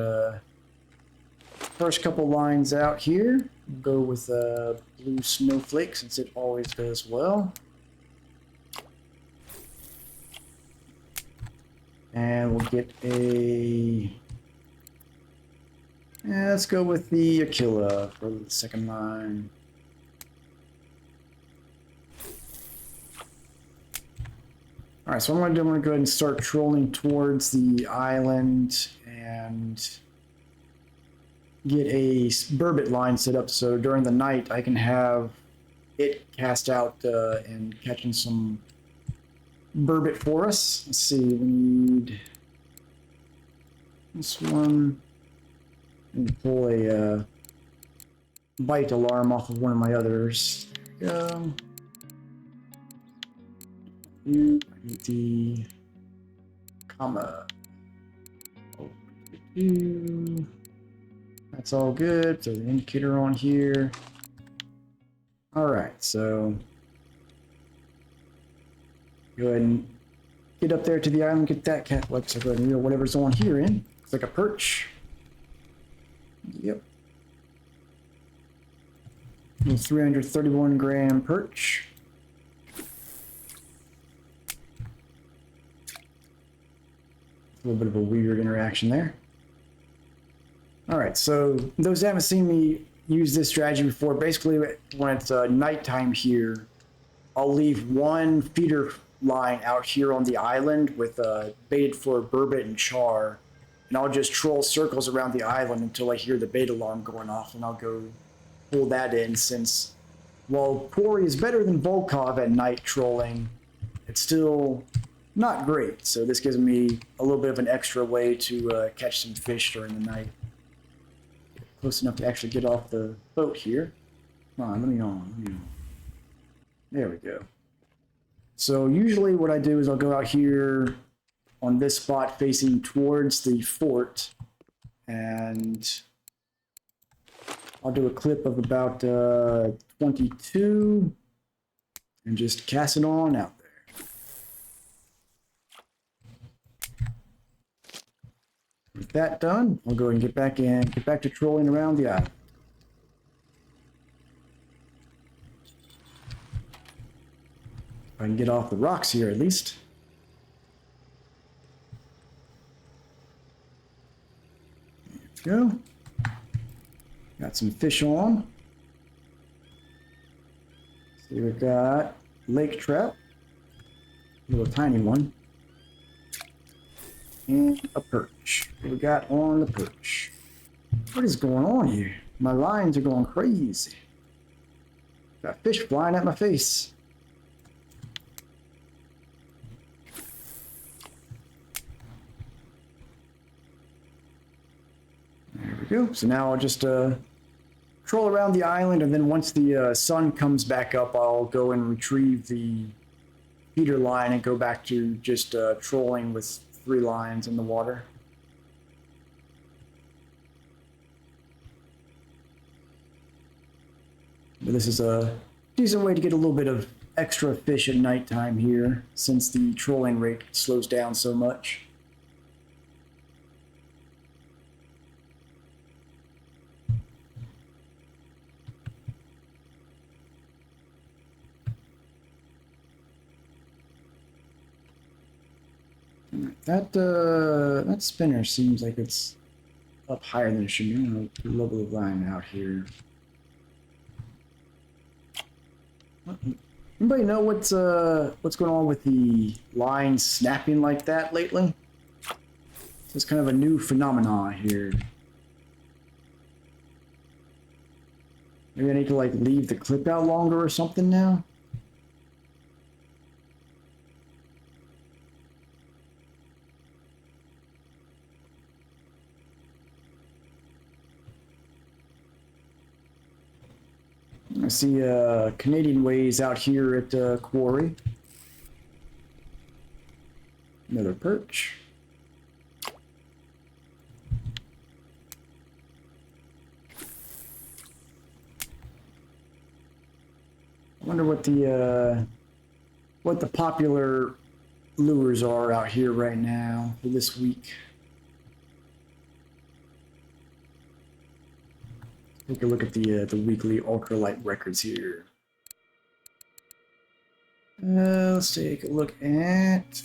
first couple lines out here. Go with blue snowflake since it always does well. And we'll get let's go with the Aquila for the second line. All right, so what I'm going to go ahead and start trolling towards the island and get a burbot line set up so during the night I can have it cast out and catching some burbot for us. Let's see, we need this one. I need to pull a bite alarm off of one of my others. There we go. I need the comma. That's all good. So the indicator on here. All right, so go ahead and get up there to the island, get that cat. Let's go ahead and reel whatever's on here in. It's like a perch. Yep. Little 331 gram perch. A little bit of a weird interaction there. All right, so those that haven't seen me use this strategy before, basically when it's nighttime here, I'll leave one feeder line out here on the island with baited for burbot and char, and I'll just troll circles around the island until I hear the bait alarm going off, and I'll go pull that in, since while Quarry is better than Volkov at night trolling, it's still not great. So this gives me a little bit of an extra way to catch some fish during the night. Close enough to actually get off the boat here. Come on, let me on. There we go. So usually what I do is I'll go out here on this spot facing towards the fort, and I'll do a clip of about 22 and just cast it on out there. With that done, I'll go and get back to trolling around the island. If I can get off the rocks here at least. There we go. Got some fish on. So we've got lake trout, a little tiny one, and a perch. What we got on the perch? What is going on here? My lines are going crazy. Got fish flying at my face. There we go. So now I'll just troll around the island, and then once the sun comes back up, I'll go and retrieve the feeder line and go back to just trolling with 3 lines in the water. But this is a decent way to get a little bit of extra fish at nighttime here, since the trolling rate slows down so much. That spinner seems like it's up higher than it should be. I'm gonna put a level of line out here. Anybody know what's going on with the line snapping like that lately? It's kind of a new phenomenon here. Maybe I need to like leave the clip out longer or something now. I see Canadian Ways out here at Quarry. Another perch. I wonder what the popular lures are out here right now for this week. Take a look at the weekly ultralight records here. Let's take a look at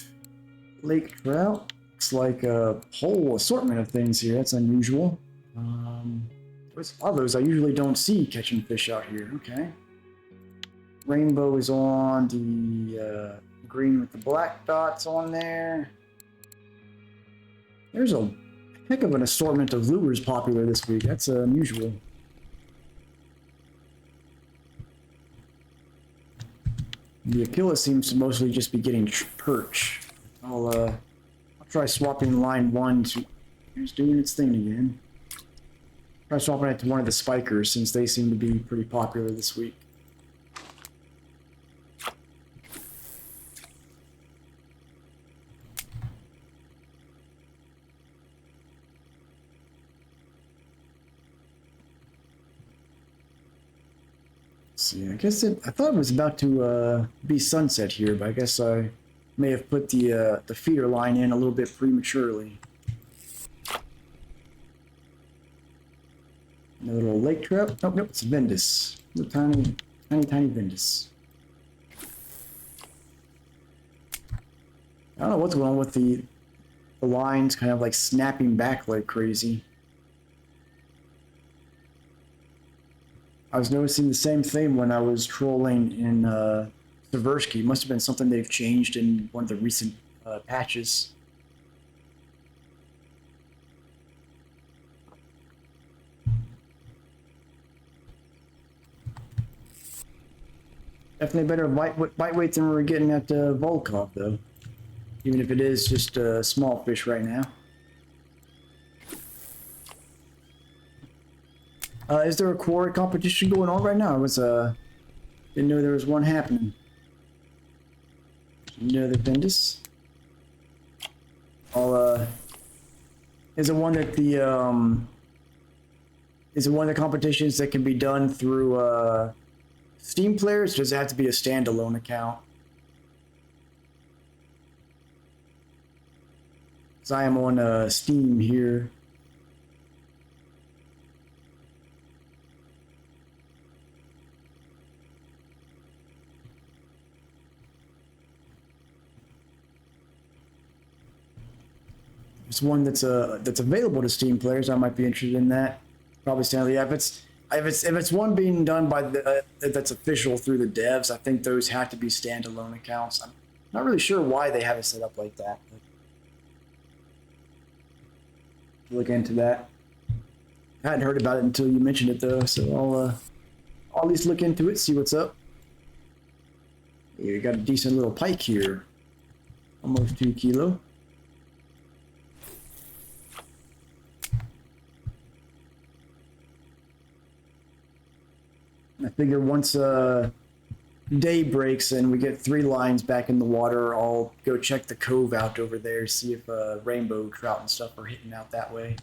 lake trout. Looks like a whole assortment of things here. That's unusual. There's a lot of those I usually don't see catching fish out here. Okay. Rainbow is on the green with the black dots on there. There's a heck of an assortment of lures popular this week. That's unusual. The Aquila seems to mostly just be getting perch. I'll try swapping line 1 to... Here's doing its thing again. Try swapping it to one of the spikers, since they seem to be pretty popular this week. See, I thought it was about to be sunset here, but I guess I may have put the feeder line in a little bit prematurely. Another little lake trout. Nope, nope, it's a Ventus. Little tiny, tiny, tiny Ventus. I don't know what's going on with the lines kind of like snapping back like crazy. I was noticing the same thing when I was trolling in Seversky. Must have been something they've changed in one of the recent patches. Definitely better bite weight than we're getting at Volkov, though. Even if it is just small fish right now. Is there a quarry competition going on right now? I was didn't know there was one happening. Another Ventus. Is it one that the is it one of the competitions that can be done through Steam players? Or does it have to be a standalone account? Because I am on Steam here. There's one that's available to Steam players. I might be interested in that. Probably standalone. Yeah, if it's one being done by the that's official through the devs, I think those have to be standalone accounts. I'm not really sure why they have it set up like that. But look into that. I hadn't heard about it until you mentioned it though, so I'll at least look into it, see what's up. Yeah, we got a decent little pike here, almost 2 kilo. I figure once day breaks and we get 3 lines back in the water, I'll go check the cove out over there, see if rainbow trout and stuff are hitting out that way.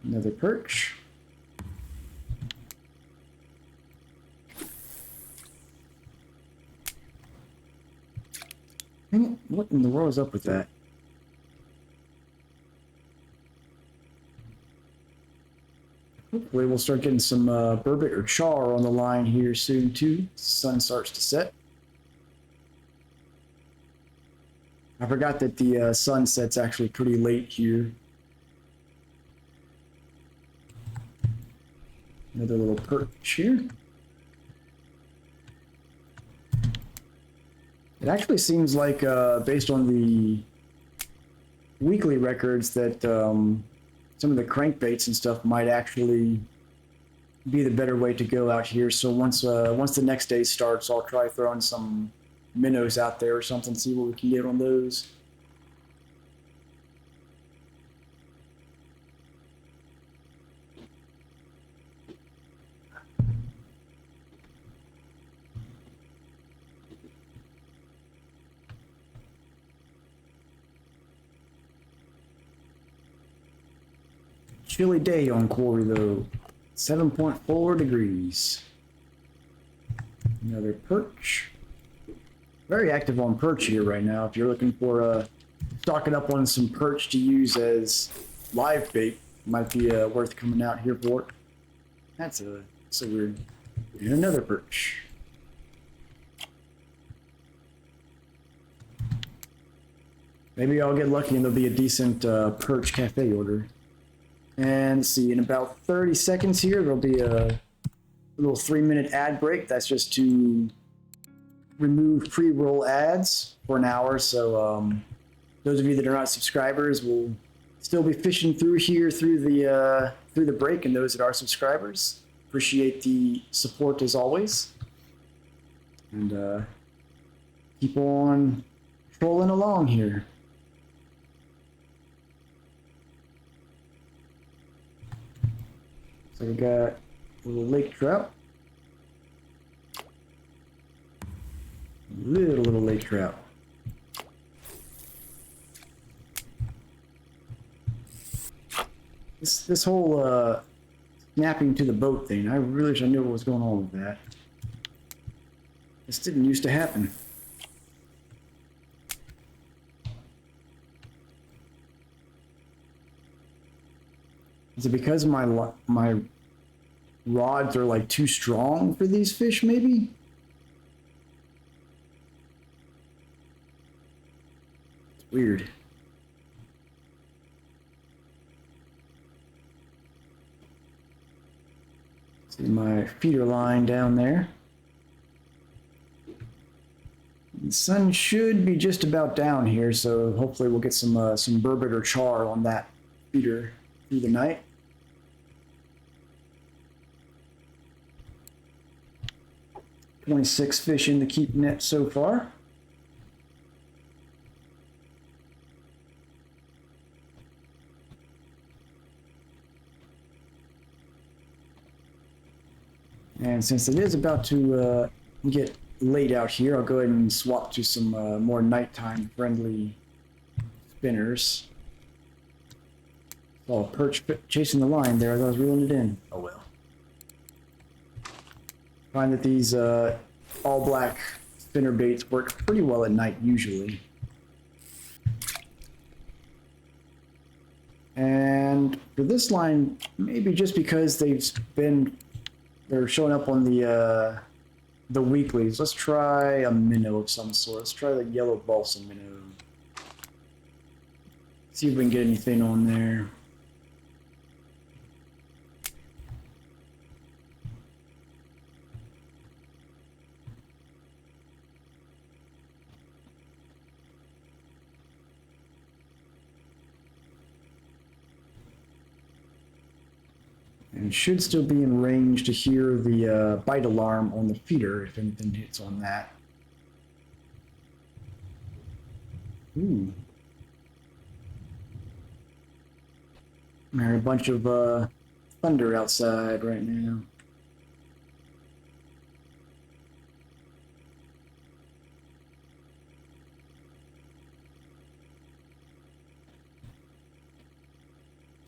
Another perch. Dang it, what in the world is up with that? Hopefully we'll start getting some burbot or char on the line here soon too. The sun starts to set. I forgot that the sun sets actually pretty late here. Another little perch here. It actually seems like, based on the weekly records, that some of the crankbaits and stuff might actually be the better way to go out here. So once the next day starts, I'll try throwing some minnows out there or something, see what we can get on those. Chilly day on quarry though. 7.4 degrees. Another perch. Very active on perch here right now. If you're looking for stocking up on some perch to use as live bait, might be worth coming out here for it. That's so weird. And another perch. Maybe I'll get lucky and there'll be a decent perch cafe order. And let's see, in about 30 seconds here, there'll be a little 3-minute ad break. That's just to remove pre-roll ads for an hour. So those of you that are not subscribers will still be fishing through here through the break, and those that are subscribers, appreciate the support as always. And keep on trolling along here. So we got a little lake trout. Little lake trout. This whole snapping to the boat thing. I really wish I knew what was going on with that. This didn't used to happen. Is it because my rods are like too strong for these fish, maybe? It's weird. See my feeder line down there. The sun should be just about down here, so hopefully we'll get some burbot or char on that feeder through the night. "26 fish in the keep net so far. And since it is about to get late out here, I'll go ahead and swap to some more nighttime friendly spinners. Oh, perch chasing the line there as I was reeling it in. Oh well. Find that these all black spinner baits work pretty well at night usually. And for this line, maybe just because they're showing up on the weeklies. Let's try a minnow of some sort. Let's try the yellow balsam minnow. See if we can get anything on there. And should still be in range to hear the bite alarm on the feeder if anything hits on that. Ooh. There's a bunch of thunder outside right now.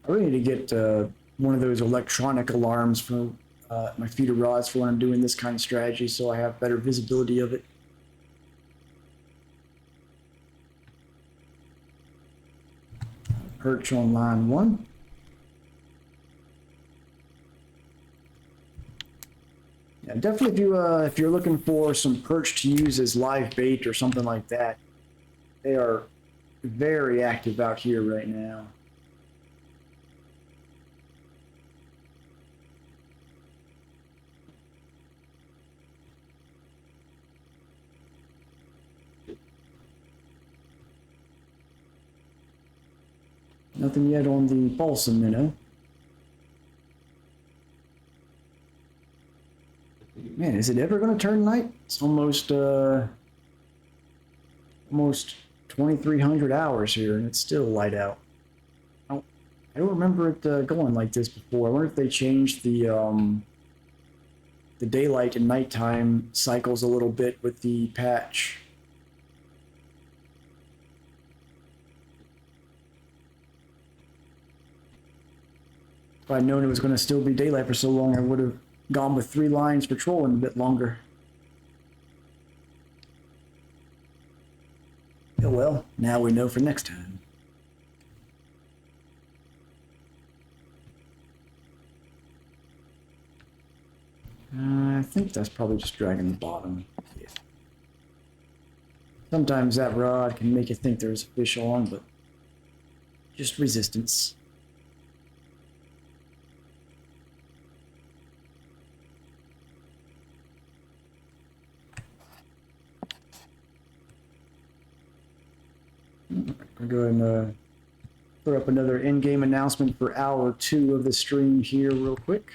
I really need to get one of those electronic alarms for my feeder rods for when I'm doing this kind of strategy, so I have better visibility of it. Perch on line 1. Yeah, definitely if you're looking for some perch to use as live bait or something like that, they are very active out here right now. Nothing yet on the balsam minnow. Man, is it ever going to turn night? It's almost 2,300 hours here, and it's still light out. I don't remember it going like this before. I wonder if they changed the daylight and nighttime cycles a little bit with the patch. If I'd known it was going to still be daylight for so long, I would have gone with 3 lines patrolling a bit longer. Oh well, now we know for next time. I think that's probably just dragging the bottom. Yeah. Sometimes that rod can make you think there's a fish on, but just resistance. I'll go ahead and put up another in-game announcement for hour 2 of the stream here real quick.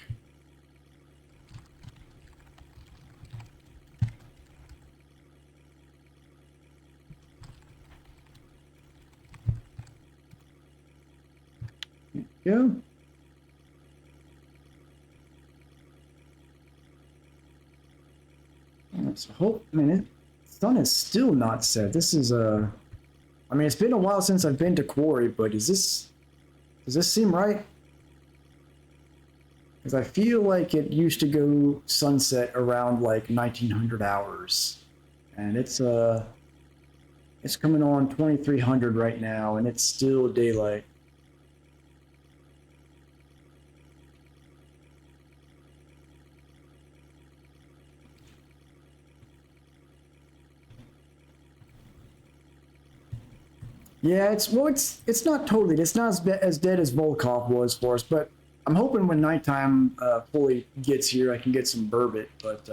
There we go. So hope, I mean, the sun is still not set. This is I mean, it's been a while since I've been to Quarry, but does this seem right? Because I feel like it used to go sunset around like 1900 hours. And it's coming on 2300 right now, and it's still daylight. Yeah, it's not totally. It's not as dead as Volkov was for us, but I'm hoping when nighttime fully gets here, I can get some burbot. But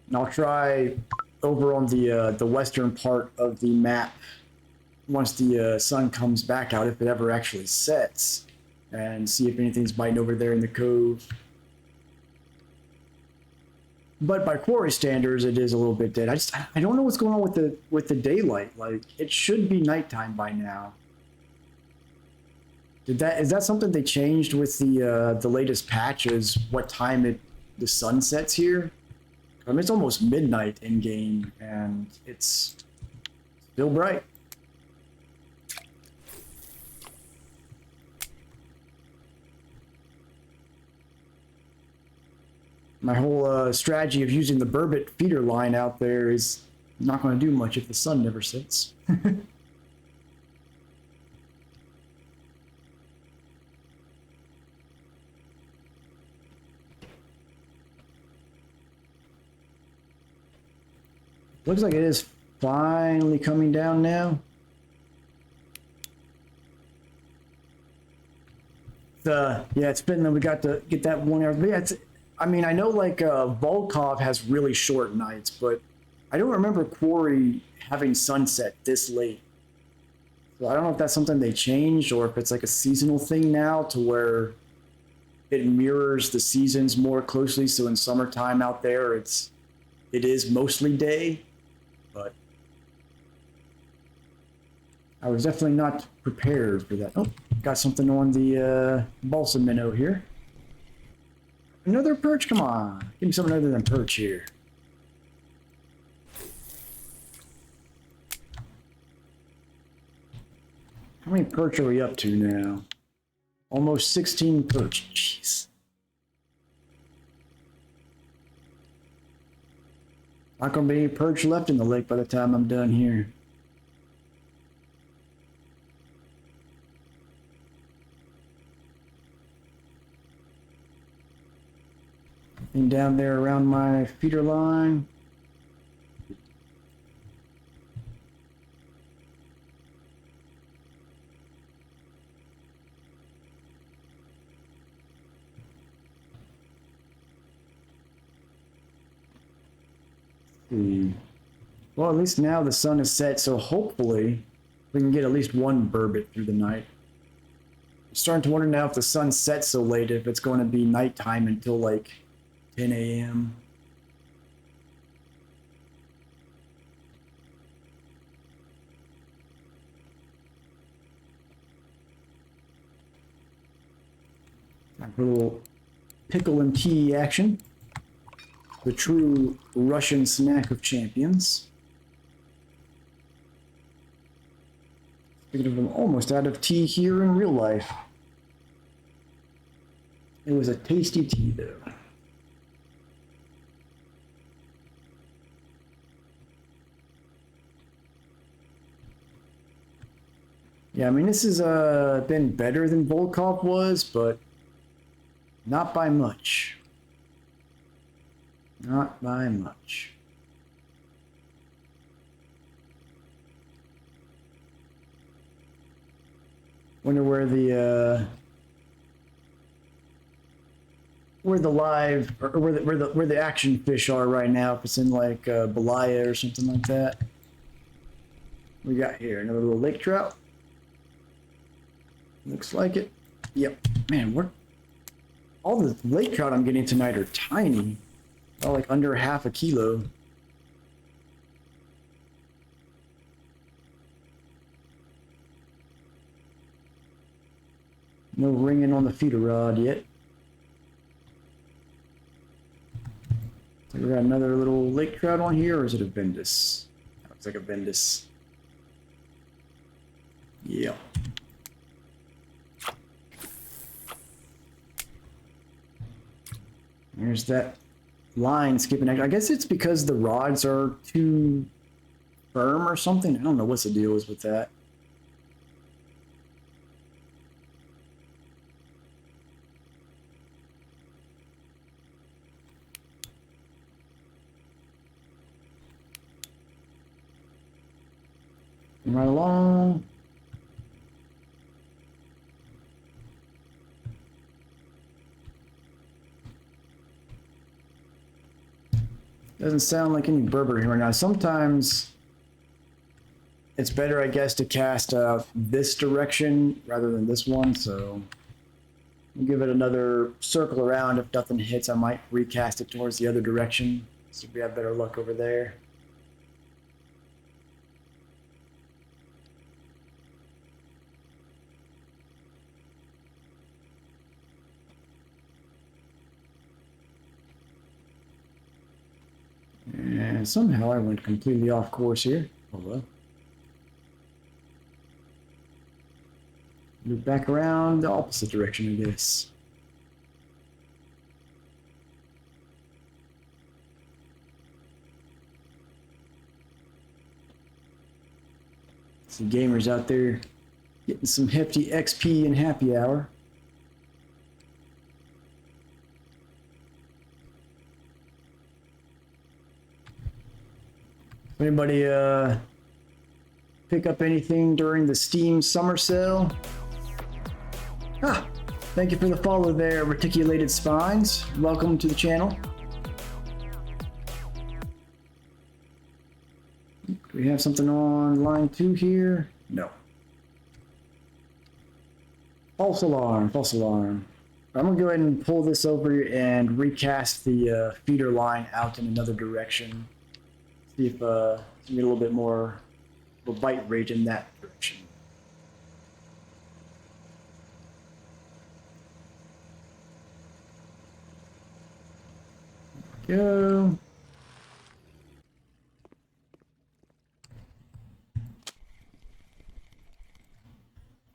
and I'll try over on the western part of the map once the sun comes back out, if it ever actually sets, and see if anything's biting over there in the cove. But by quarry standards, it is a little bit dead. I don't know what's going on with the daylight. Like it should be nighttime by now. Is that something they changed with the latest patch? Is what time the sun sets here? I mean, it's almost midnight in game, and it's still bright. My whole strategy of using the burbot feeder line out there is not going to do much if the sun never sets. Looks like it is finally coming down now. Yeah, it's been that we got to get that 1 hour. But yeah, I mean, I know like Volkov has really short nights, but I don't remember Quarry having sunset this late. So I don't know if that's something they changed or if it's like a seasonal thing now to where it mirrors the seasons more closely. So in summertime out there, it is mostly day, but I was definitely not prepared for that. Oh, got something on the balsa minnow here. Another perch? Come on. Give me something other than perch here. How many perch are we up to now? Almost 16 perch. Jeez. Not gonna be any perch left in the lake by the time I'm done here. And down there around my feeder line. Well, at least now the sun is set, so hopefully we can get at least one burbot through the night. I'm starting to wonder now if the sun sets so late, if it's going to be nighttime until like 10 a.m. Like a little pickle and tea action. The true Russian snack of champions. Speaking of, I'm almost out of tea here in real life. It was a tasty tea, though. Yeah, I mean, this has been better than Volkov was, but not by much. Not by much. Wonder where the live or where the action fish are right now. If it's in like Belaya or something like that. We got here another little lake trout. Looks like it. Yep. Man, all the lake trout I'm getting tonight are tiny. All like under half a kilo. No ringing on the feeder rod yet. So we got another little lake trout on here, or is it a Vendus? That looks like a Vendus. Yeah. There's that line skipping. I guess it's because the rods are too firm or something. I don't know what's the deal is with that. Right along. Doesn't sound like any Berber here now. Sometimes it's better, I guess, to cast this direction rather than this one. So we'll give it another circle around. If nothing hits, I might recast it towards the other direction. See if we have better luck over there. And somehow I went completely off course here. Oh well. Move back around the opposite direction, I guess. Some gamers out there getting some hefty XP and happy hour. Anybody pick up anything during the Steam summer sale? Ah, thank you for the follow there, Reticulated Spines. Welcome to the channel. Do we have something on line 2 here? No. False alarm, false alarm. I'm gonna go ahead and pull this over and recast the feeder line out in another direction. See if we get a little bit more of a bite rate in that direction. Go.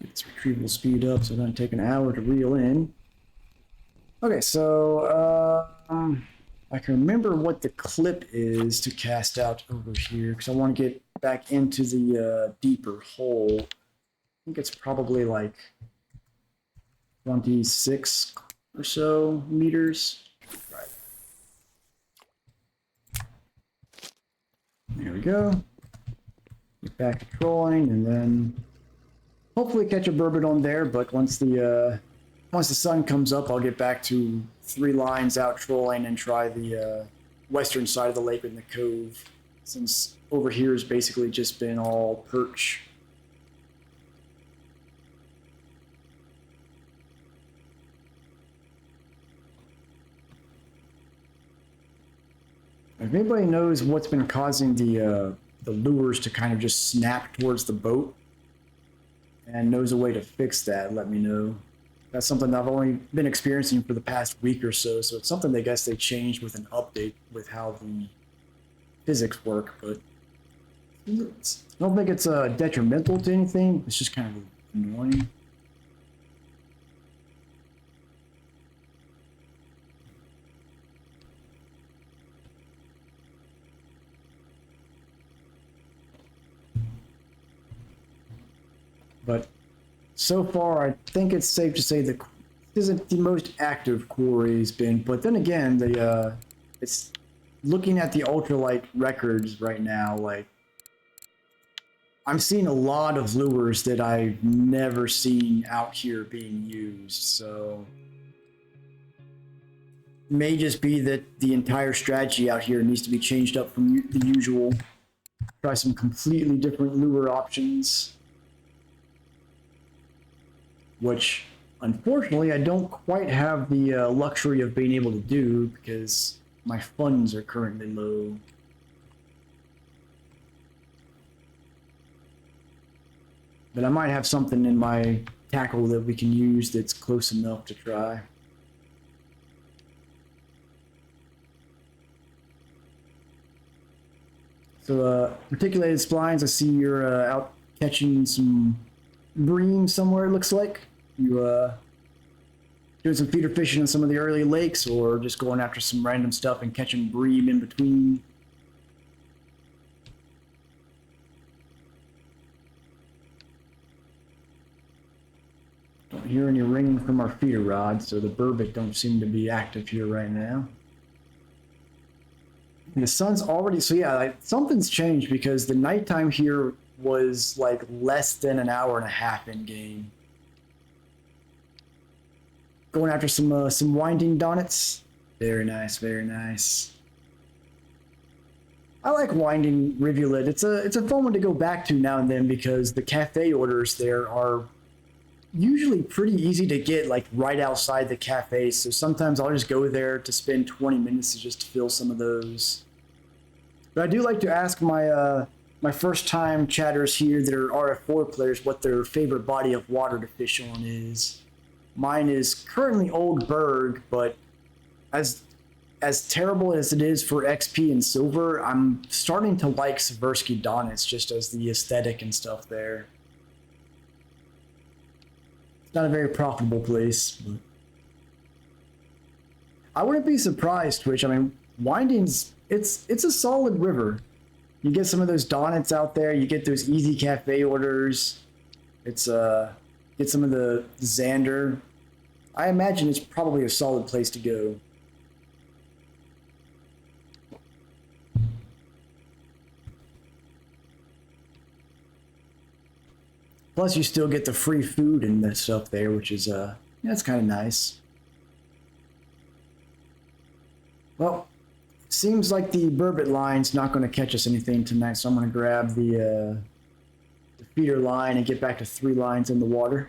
Get its retrieval speed up so it doesn't take an hour to reel in. Okay, so I can remember what the clip is to cast out over here because I want to get back into the deeper hole. I think it's probably like 26 or so meters. Right. There we go. Get back to trolling and then hopefully catch a burbot on there, but once the sun comes up, I'll get back to 3 lines out trolling and try the western side of the lake in the cove, since over here has basically just been all perch. If anybody knows what's been causing the lures to kind of just snap towards the boat and knows a way to fix that, let me know. That's something that I've only been experiencing for the past week or so, so it's something I guess they changed with an update with how the physics work, but I don't think it's detrimental to anything. It's just kind of annoying. But so far, I think it's safe to say that this isn't the most active quarry's been. But then again, it's looking at the ultralight records right now. Like, I'm seeing a lot of lures that I've never seen out here being used. So it may just be that the entire strategy out here needs to be changed up from the usual. Try some completely different lure options. Which, unfortunately, I don't quite have the luxury of being able to do because my funds are currently low. But I might have something in my tackle that we can use that's close enough to try. So, Reticulated Splines, I see you're out catching some bream somewhere, it looks like. You doing some feeder fishing in some of the early lakes, or just going after some random stuff and catching bream in between. Don't hear any ringing from our feeder rods, so the burbot don't seem to be active here right now. And the sun's already, so yeah, like, something's changed because the nighttime here was like less than an hour and a half in game. Going after some winding donuts. Very nice, very nice. I like winding rivulet. It's a fun one to go back to now and then because the cafe orders there are usually pretty easy to get, like right outside the cafe. So sometimes I'll just go there to spend 20 minutes to just fill some of those. But I do like to ask my my first time chatters here that are RF4 players what their favorite body of water to fish on is. Mine is currently Old Berg, but as terrible as it is for XP and silver, I'm starting to like Seversky Donitz just as the aesthetic and stuff there. It's not a very profitable place, but I wouldn't be surprised, Twitch. I mean, Winding's it's a solid river. You get some of those Donits out there, you get those easy cafe orders. It's get some of the Xander. I imagine it's probably a solid place to go. Plus, you still get the free food and that stuff there, which is that's kind of nice. Well, seems like the burbot line's not going to catch us anything tonight, so I'm going to grab the feeder line and get back to 3 lines in the water.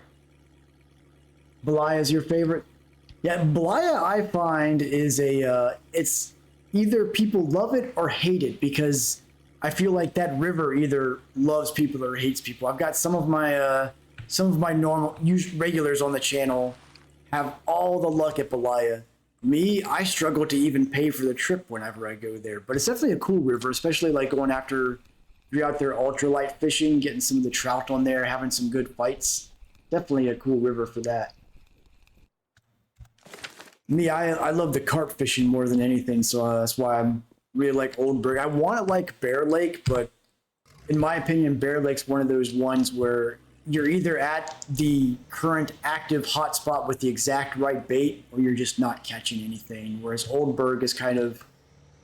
Belaya is your favorite? Yeah, Belaya I find is it's either people love it or hate it because I feel like that river either loves people or hates people. I've got some of my normal regulars on the channel have all the luck at Belaya. Me, I struggle to even pay for the trip whenever I go there, but it's definitely a cool river, especially like going after, if you're out there ultralight fishing, getting some of the trout on there, having some good fights. Definitely a cool river for that. Me, I love the carp fishing more than anything, so that's why I'm really like Oldberg. I want to like Bear Lake, but in my opinion, Bear Lake's one of those ones where you're either at the current active hotspot with the exact right bait, or you're just not catching anything. Whereas Oldberg is kind of,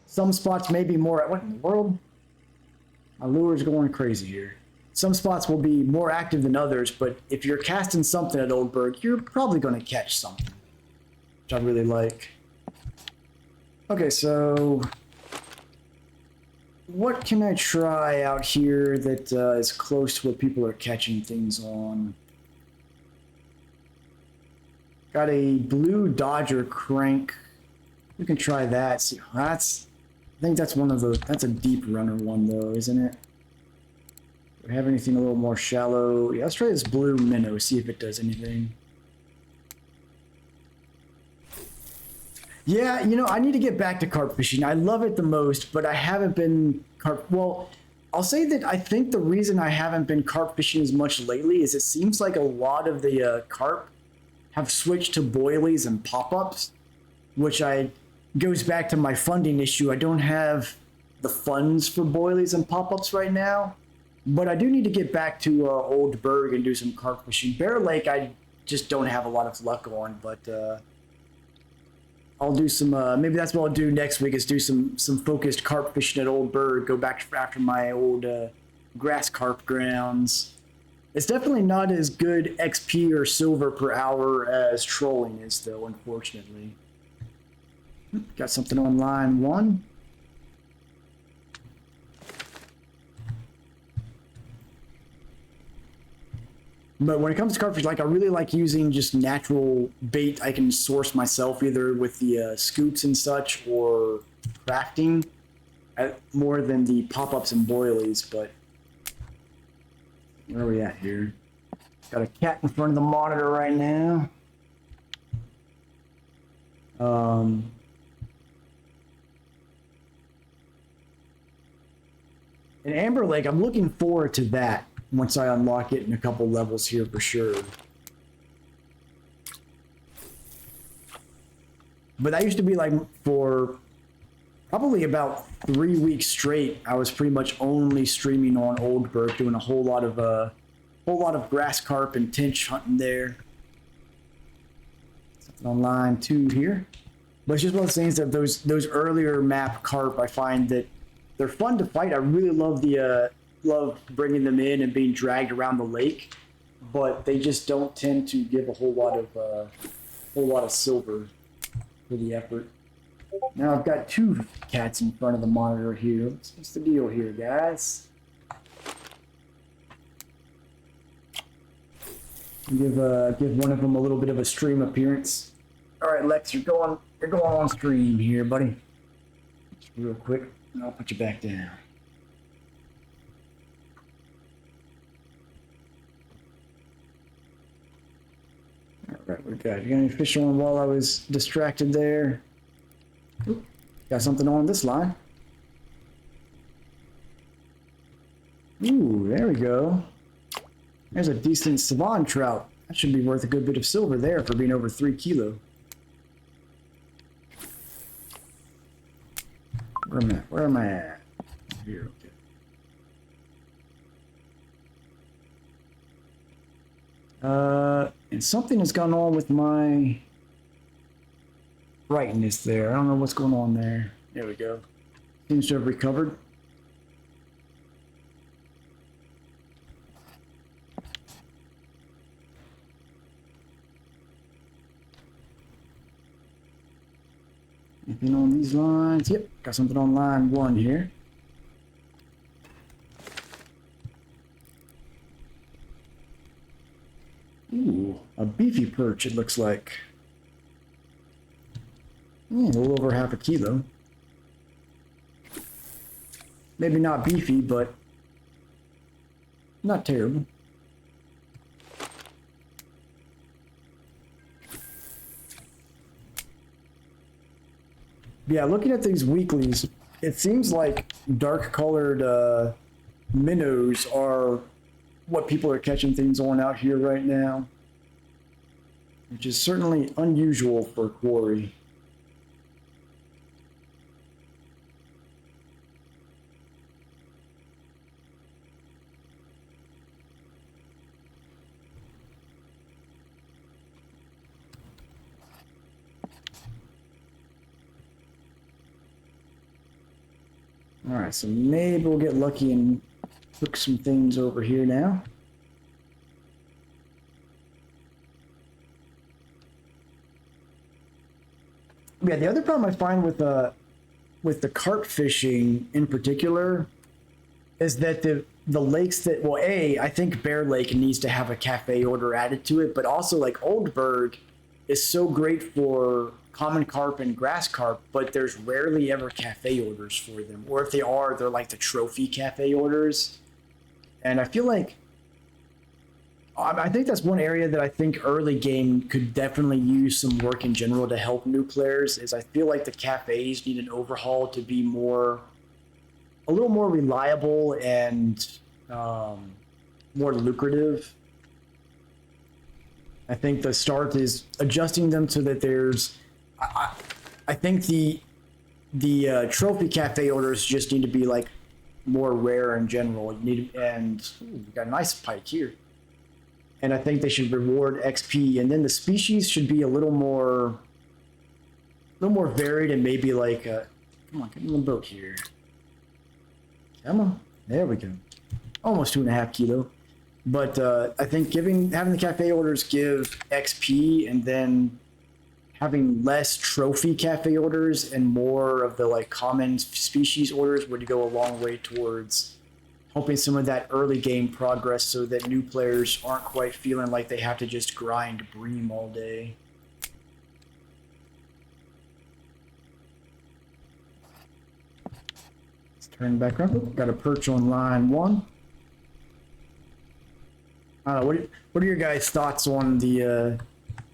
some spots may be more, what in the world? My lure's going crazy here. Some spots will be more active than others, but if you're casting something at Oldberg, you're probably going to catch something, which I really like. Okay, so what can I try out here that is close to what people are catching things on? Got a blue Dodger crank. We can try that. See, I think that's one of the, that's a deep runner one though, isn't it? Do we have anything a little more shallow? Yeah, let's try this blue minnow, see if it does anything. Yeah, you know, I need to get back to carp fishing. I love it the most, but I haven't been well, I'll say that I think the reason I haven't been carp fishing as much lately is it seems like a lot of the carp have switched to boilies and pop-ups, which goes back to my funding issue. I don't have the funds for boilies and pop-ups right now, but I do need to get back to Old Berg and do some carp fishing. Bear Lake, I just don't have a lot of luck on, but I'll do some, maybe that's what I'll do next week is do some focused carp fishing at Old Berg, go back after my old grass carp grounds. It's definitely not as good XP or silver per hour as trolling is though, unfortunately. Got something on line 1. But when it comes to carp, like I really like using just natural bait I can source myself, either with the scoops and such or crafting, more than the pop-ups and boilies. But where are we at here? Got a cat in front of the monitor right now. In Amber Lake, I'm looking forward to that once I unlock it in a couple levels here for sure. But that used to be like for probably about 3 weeks straight. I was pretty much only streaming on Oldberg, doing a whole lot of grass carp and tench hunting there. Something on line 2 here. But it's just one of those things that those earlier map carp, I find that they're fun to fight. I really love love bringing them in and being dragged around the lake, but they just don't tend to give a whole lot of silver for the effort. Now I've got 2 cats in front of the monitor here. What's the deal here, guys? Give one of them a little bit of a stream appearance. All right, Lex, you're going on stream here, buddy. Just real quick, and I'll put you back down. All right, we got. You got any fish on while I was distracted there? Ooh, got something on this line. Ooh, there we go. There's a decent Savon trout. That should be worth a good bit of silver there for being over 3 kilo. Where am I? Where am I at? Here, okay. And something has gone on with my brightness there. I don't know what's going on there. There we go. Seems to have recovered. Anything on these lines? Yep, got something on line 1 here. Ooh, a beefy perch it looks like. A little over half a kilo. Maybe not beefy, but not terrible. Yeah, looking at these weeklies, it seems like dark colored minnows are what people are catching things on out here right now, which is certainly unusual for a quarry. All right, so maybe we'll get lucky and hook some things over here now. Yeah, the other problem I find with the carp fishing in particular is that the lakes that, well, I think Bear Lake needs to have a cafe order added to it, but also like Oldberg is so great for common carp and grass carp, but there's rarely ever cafe orders for them. Or if they are, they're like the trophy cafe orders. And I feel like, I think that's one area that I think early game could definitely use some work in general to help new players, is I feel like the cafes need an overhaul to be a little more reliable and more lucrative. I think the start is adjusting them so that there's, I think the trophy cafe orders just need to be like more rare in general. We got a nice pike here. And I think they should reward XP, and then the species should be a little more varied, and maybe like come on, get in the boat here. Come on, there we go. Almost 2.5 kilo. But I think having the cafe orders give XP, and then having less trophy cafe orders and more of the like common species orders would go a long way towards helping some of that early game progress, so that new players aren't quite feeling like they have to just grind bream all day. Let's turn back around. Got a perch on line 1. What are your guys' thoughts on the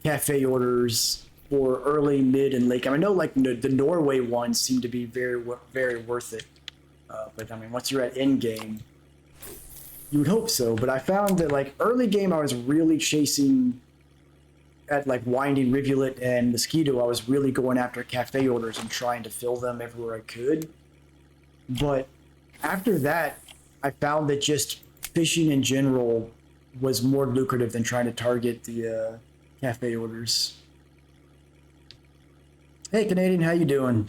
cafe orders for early, mid, and late game? I know like the Norway ones seem to be very, very worth it. But I mean, once you're at end game, you would hope so. But I found that like early game, I was really chasing at like Winding Rivulet and Mosquito, I was really going after cafe orders and trying to fill them everywhere I could. But after that, I found that just fishing in general was more lucrative than trying to target the cafe orders. Hey Canadian, how you doing?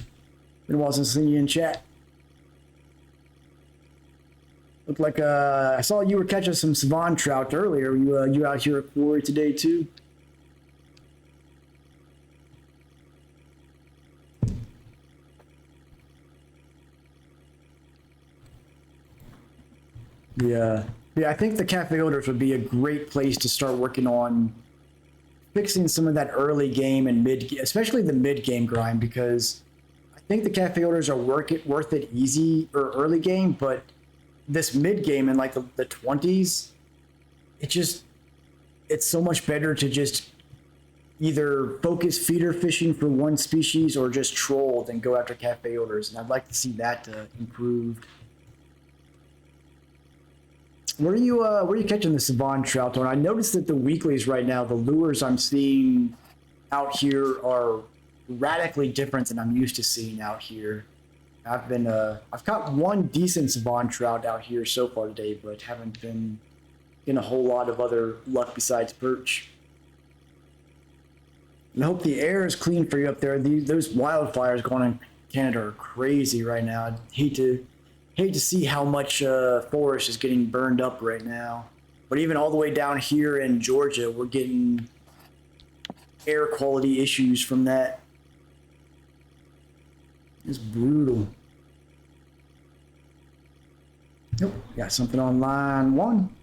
Been a while since seeing you in chat. Looked like I saw you were catching some Savon trout earlier. You out here at quarry today too? Yeah, I think the cafe orders would be a great place to start working on fixing some of that early game and mid, especially the mid game grind, because I think the cafe orders are worth it easy or early game, but this mid game in like the 20s, it's so much better to just either focus feeder fishing for one species or just troll than go after cafe orders, and I'd like to see that improved. Where are you catching the Savon trout on? I noticed that the weeklies right now, the lures I'm seeing out here are radically different than I'm used to seeing out here. I've caught one decent Savon trout out here so far today, but haven't been in a whole lot of other luck besides perch. And I hope the air is clean for you up there. Those wildfires going on in Canada are crazy right now. I'd hate to see how much forest is getting burned up right now. But even all the way down here in Georgia, we're getting air quality issues from that. It's brutal. Nope, got something on line 1.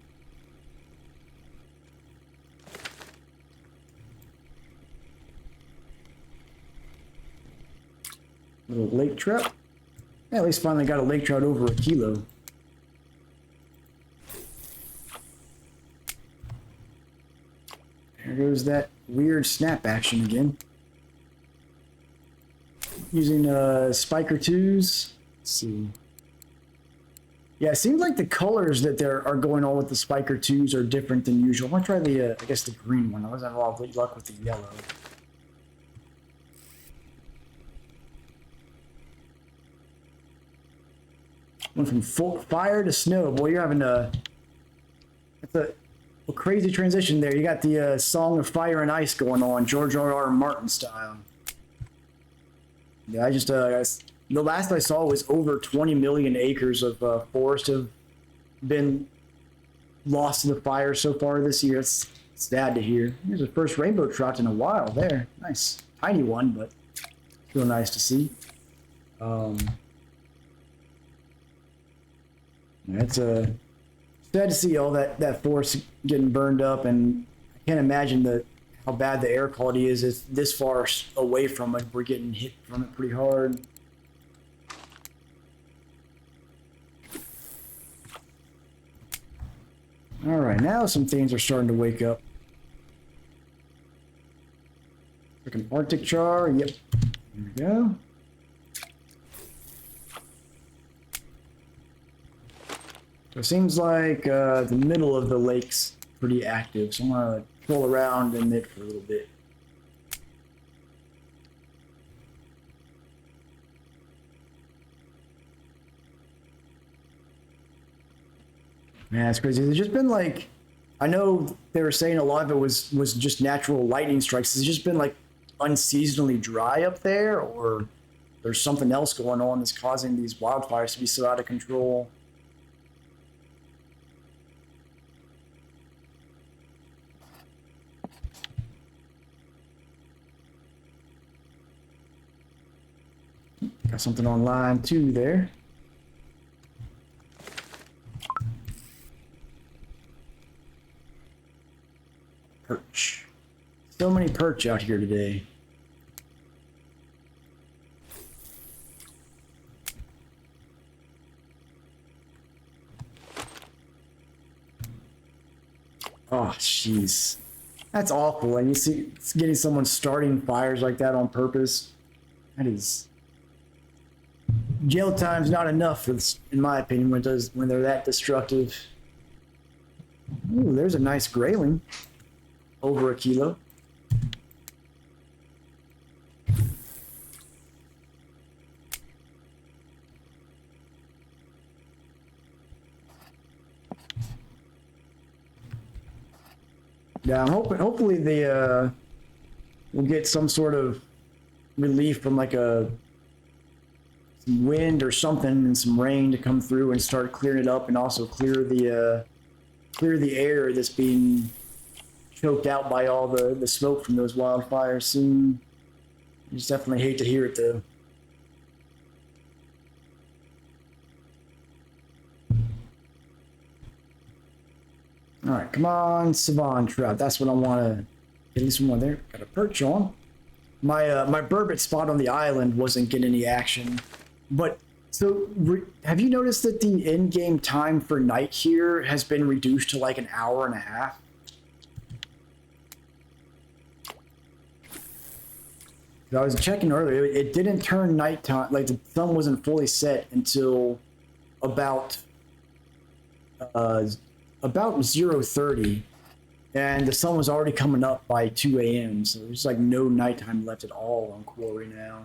Little lake trout. Yeah, at least finally got a lake trout over a kilo. There goes that weird snap action again. Using Spiker 2s. Let's see. Yeah, it seems like the colors that are going on with the Spiker 2s are different than usual. I'm gonna try the, I guess the green one. I wasn't having a lot of luck with the yellow. Went from fire to snow. Boy, you're having it's a crazy transition there. You got the Song of Fire and Ice going on, George R.R. Martin style. Yeah, the last I saw was over 20 million acres of forest have been lost to the fire so far this year. It's sad to hear. Here's the first rainbow trout in a while there. Nice. Tiny one, but still nice to see. It's sad to see all that forest getting burned up, and I can't imagine how bad the air quality is. It's this far away from it. We're getting hit from it pretty hard. All right, now some things are starting to wake up. Like an Arctic char. Yep. Here we go. So it seems like the middle of the lake's pretty active, so I'm gonna troll around in it for a little bit. Man, it's crazy. There's just been like, I know they were saying a lot of it was just natural lightning strikes. It's just been like unseasonably dry up there, or there's something else going on that's causing these wildfires to be so out of control. Got something on line 2 there. Perch. So many perch out here today. Oh, jeez. That's awful. And you see, it's getting someone starting fires like that on purpose. That is... Jail time's not enough, for this, in my opinion, when they're that destructive. Ooh, there's a nice grayling. Over a kilo. Yeah, I'm hoping. Hopefully, they will get some sort of relief from like a some wind or something and some rain to come through and start clearing it up, and also clear the air that's being choked out by all the smoke from those wildfires soon. You just definitely hate to hear it though. All right, come on, Savan trout. That's what I want to. At least one there. Got a perch on. My burbot spot on the island wasn't getting any action, but so have you noticed that the in-game time for night here has been reduced to like an hour and a half? I was checking earlier. It didn't turn nighttime. Like the sun wasn't fully set until about 0:30, and the sun was already coming up by 2 a.m. So there's like no nighttime left at all on Quarry now.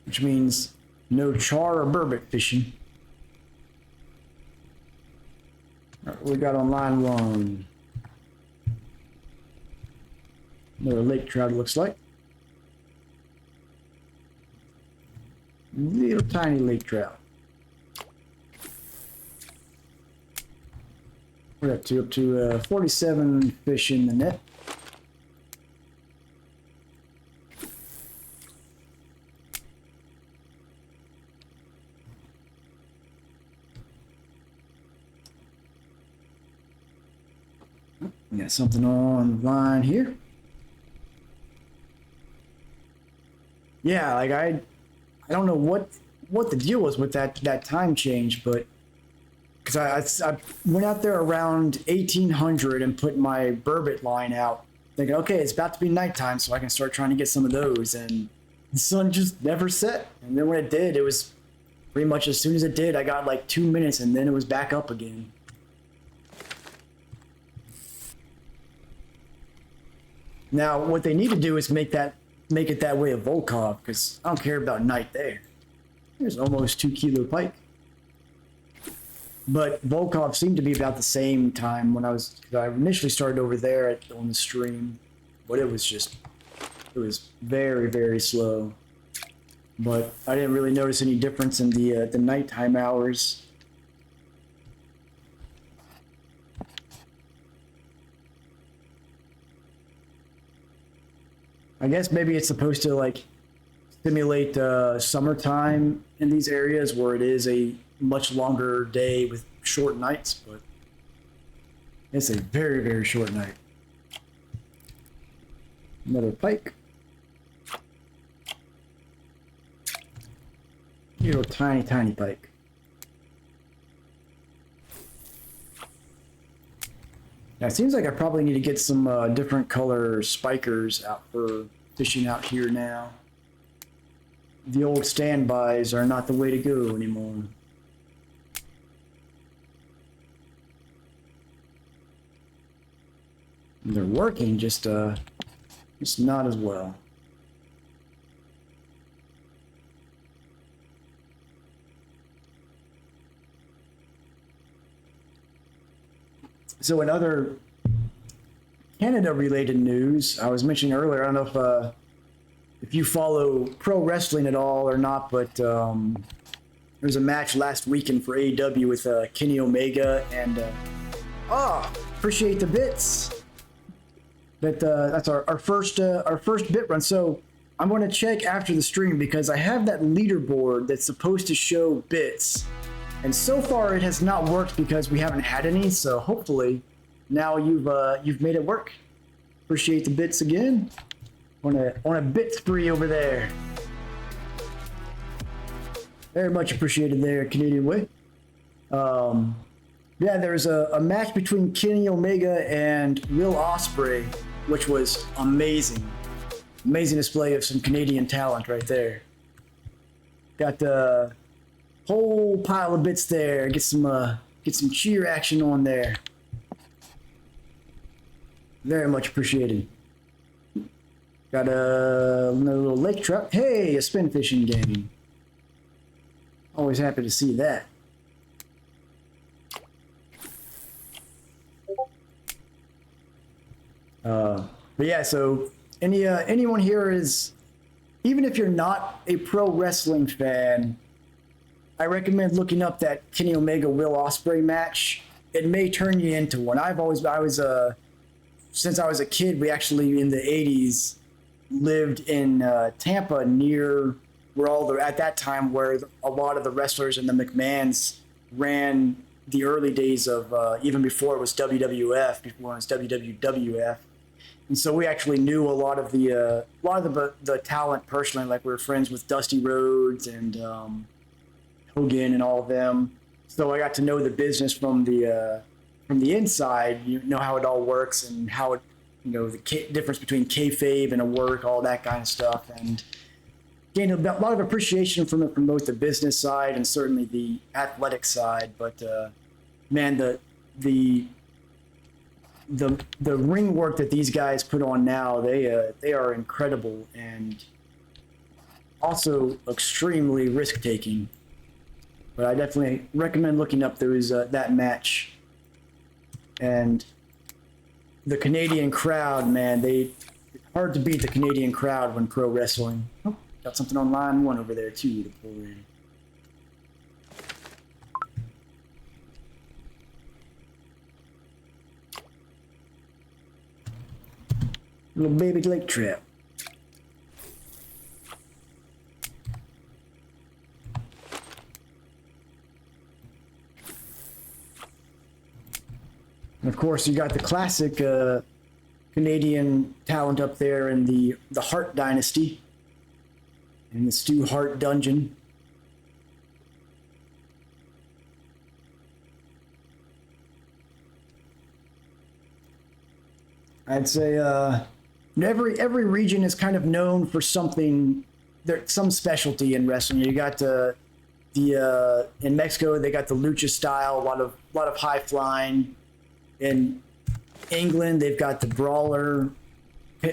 Which means no char or burbot fishing. All right, what we got on line one? Another lake trout, it looks like. Little tiny lake trout. We're up to 47 fish in the net. We got something on the line here. Yeah, like I don't know what the deal was with that time change, but because I went out there around 1800 and put my burbot line out, thinking, okay, it's about to be nighttime, so I can start trying to get some of those, and the sun just never set. And then when it did, it was pretty much as soon as it did, I got like 2 minutes, and then it was back up again. Now, what they need to do is make it that way of Volkov, because I don't care about night there. There's almost 2 kilo pike. But Volkov seemed to be about the same time when I initially started over there on the stream, but it was very, very slow. But I didn't really notice any difference in the nighttime hours. I guess maybe it's supposed to like simulate summertime in these areas where it is a much longer day with short nights, but it's a very, very short night. Another pike. Little tiny, tiny pike. Now it seems like I probably need to get some different color spikers out for fishing out here now. The old standbys are not the way to go anymore. They're working, just not as well. So in other Canada-related news, I was mentioning earlier, I don't know if you follow pro wrestling at all or not, but there was a match last weekend for AEW with Kenny Omega and appreciate the bits. That's our first bit run. So I'm going to check after the stream because I have that leaderboard that's supposed to show bits. And so far it has not worked because we haven't had any, so hopefully now you've made it work. Appreciate the bits again. On a bit spree over there. Very much appreciated there, Canadian way. Yeah, there's a match between Kenny Omega and Will Ospreay, which was amazing. Amazing display of some Canadian talent right there. Got the whole pile of bits there. Get some cheer action on there. Very much appreciated. Got another little lake trout. Hey, a spin fishing game. Always happy to see that. But yeah, so anyone here is, even if you're not a pro wrestling fan, I recommend looking up that Kenny Omega Will Ospreay match. It may turn you into one. Since I was a kid, we actually in the 80s lived in Tampa, near where at that time where a lot of the wrestlers and the McMahons ran the early days of even before it was WWF, before it was WWF. And so we actually knew a lot of the talent personally. Like we were friends with Dusty Rhodes and Hogan and all of them. So I got to know the business from the inside. You know how it all works and how it, the difference between kayfabe and a work, all that kind of stuff, and gained a lot of appreciation from it from both the business side and certainly the athletic side. But man, the ring work that these guys put on now, they are incredible and also extremely risk taking. But I definitely recommend looking up that match. And the Canadian crowd, man, it's hard to beat the Canadian crowd when pro wrestling. Oh, got something on line one over there too to pull in. Little baby lake trout. And of course, you got the classic Canadian talent up there in the Hart Dynasty, in the Stu Hart dungeon. I'd say every region is kind of known for something. There's some specialty in wrestling. You got in Mexico they got the lucha style, a lot of high flying. In England, they've got the brawler.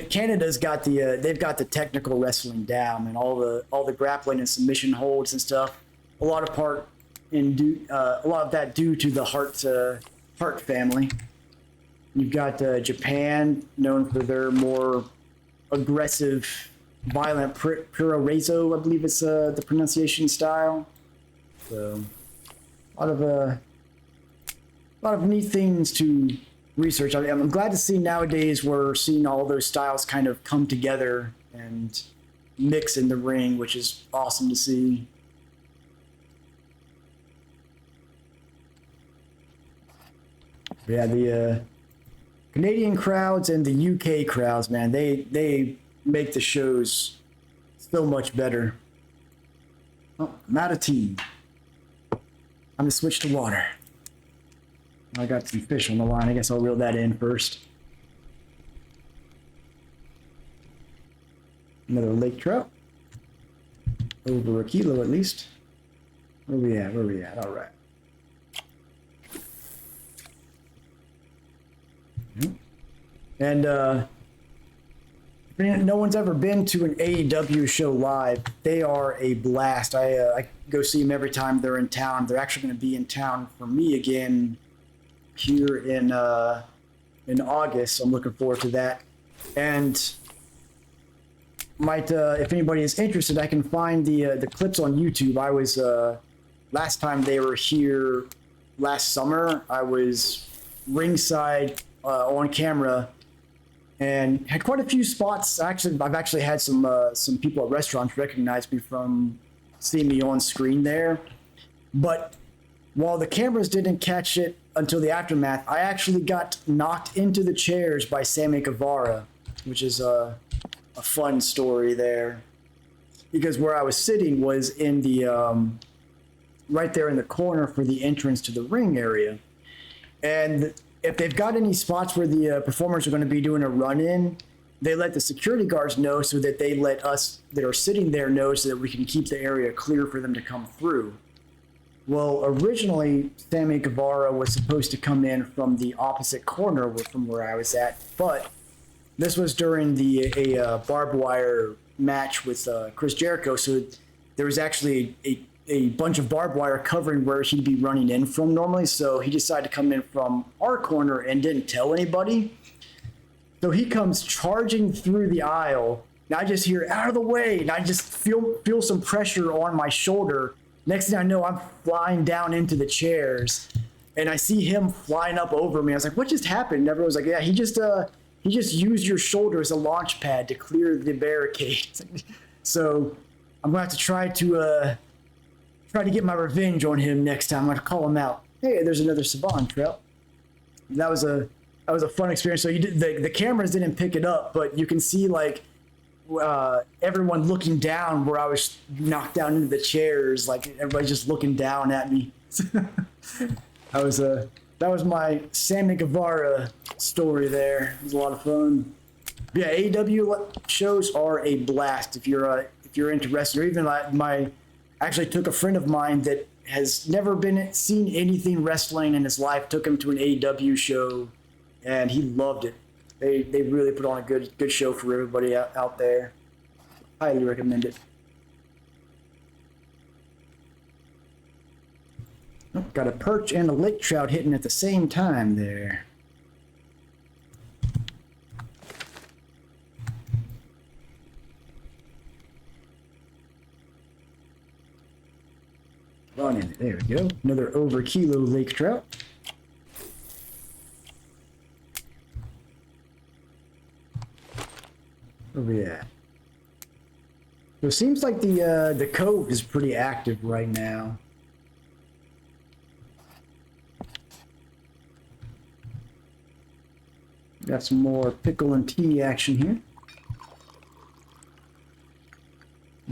Canada's got they've got the technical wrestling down and all the grappling and submission holds and stuff. A lot of that due to the Hart family. You've got Japan, known for their more aggressive, violent Puroresu, I believe it's the pronunciation style. So a lot of neat things to research. I'm glad to see nowadays we're seeing all those styles kind of come together and mix in the ring, which is awesome to see. Yeah, the Canadian crowds and the UK crowds, man, they make the shows so much better. Oh, I'm out of tea. I'm gonna switch to water. I got some fish on the line. I guess I'll reel that in first. Another lake trout. Over a kilo at least. Where we at? All right. And no one's ever been to an AEW show live. They are a blast. I go see them every time they're in town. They're actually going to be in town for me again here in August. So I'm looking forward to that. And if anybody is interested, I can find the clips on YouTube. I was last time they were here last summer. I was ringside on camera and had quite a few spots. Actually, I've actually had some people at restaurants recognize me from seeing me on screen there. But while the cameras didn't catch it until the aftermath, I actually got knocked into the chairs by Sammy Guevara, which is a fun story there. Because where I was sitting was in the right there in the corner for the entrance to the ring area. And if they've got any spots where the performers are going to be doing a run-in, they let the security guards know so that they let us that are sitting there know so that we can keep the area clear for them to come through. Well, originally, Sammy Guevara was supposed to come in from the opposite corner from where I was at, but This was during the a barbed wire match with Chris Jericho, so there was actually a bunch of barbed wire covering where he'd be running in from normally. So he decided to come in from our corner and didn't tell anybody. So he comes charging through the aisle, and I just hear "out of the way," and I just feel some pressure on my shoulder. Next thing I know, I'm flying down into the chairs, and I see him flying up over me. I was like, "What just happened?" And everyone was like, "Yeah, he just used your shoulder as a launch pad to clear the barricade." So I'm gonna have to try to get my revenge on him next time. I'm gonna call him out. Hey, there's another Saban trout. That was a fun experience. So the cameras didn't pick it up, but you can see like everyone looking down where I was knocked down into the chairs. Like everybody's just looking down at me. That was my Sammy Guevara story there. It was a lot of fun. But yeah, AEW shows are a blast if you're into wrestling. Or even I actually took a friend of mine that has never seen anything wrestling in his life, took him to an AEW show, and he loved it. They really put on a good show for everybody out there. Highly recommend it. Oh, got a perch and a lake trout hitting at the same time there. On in there we go. Another over kilo lake trout. Over there. So it seems like the cove is pretty active right now. Got some more pickle and tea action here.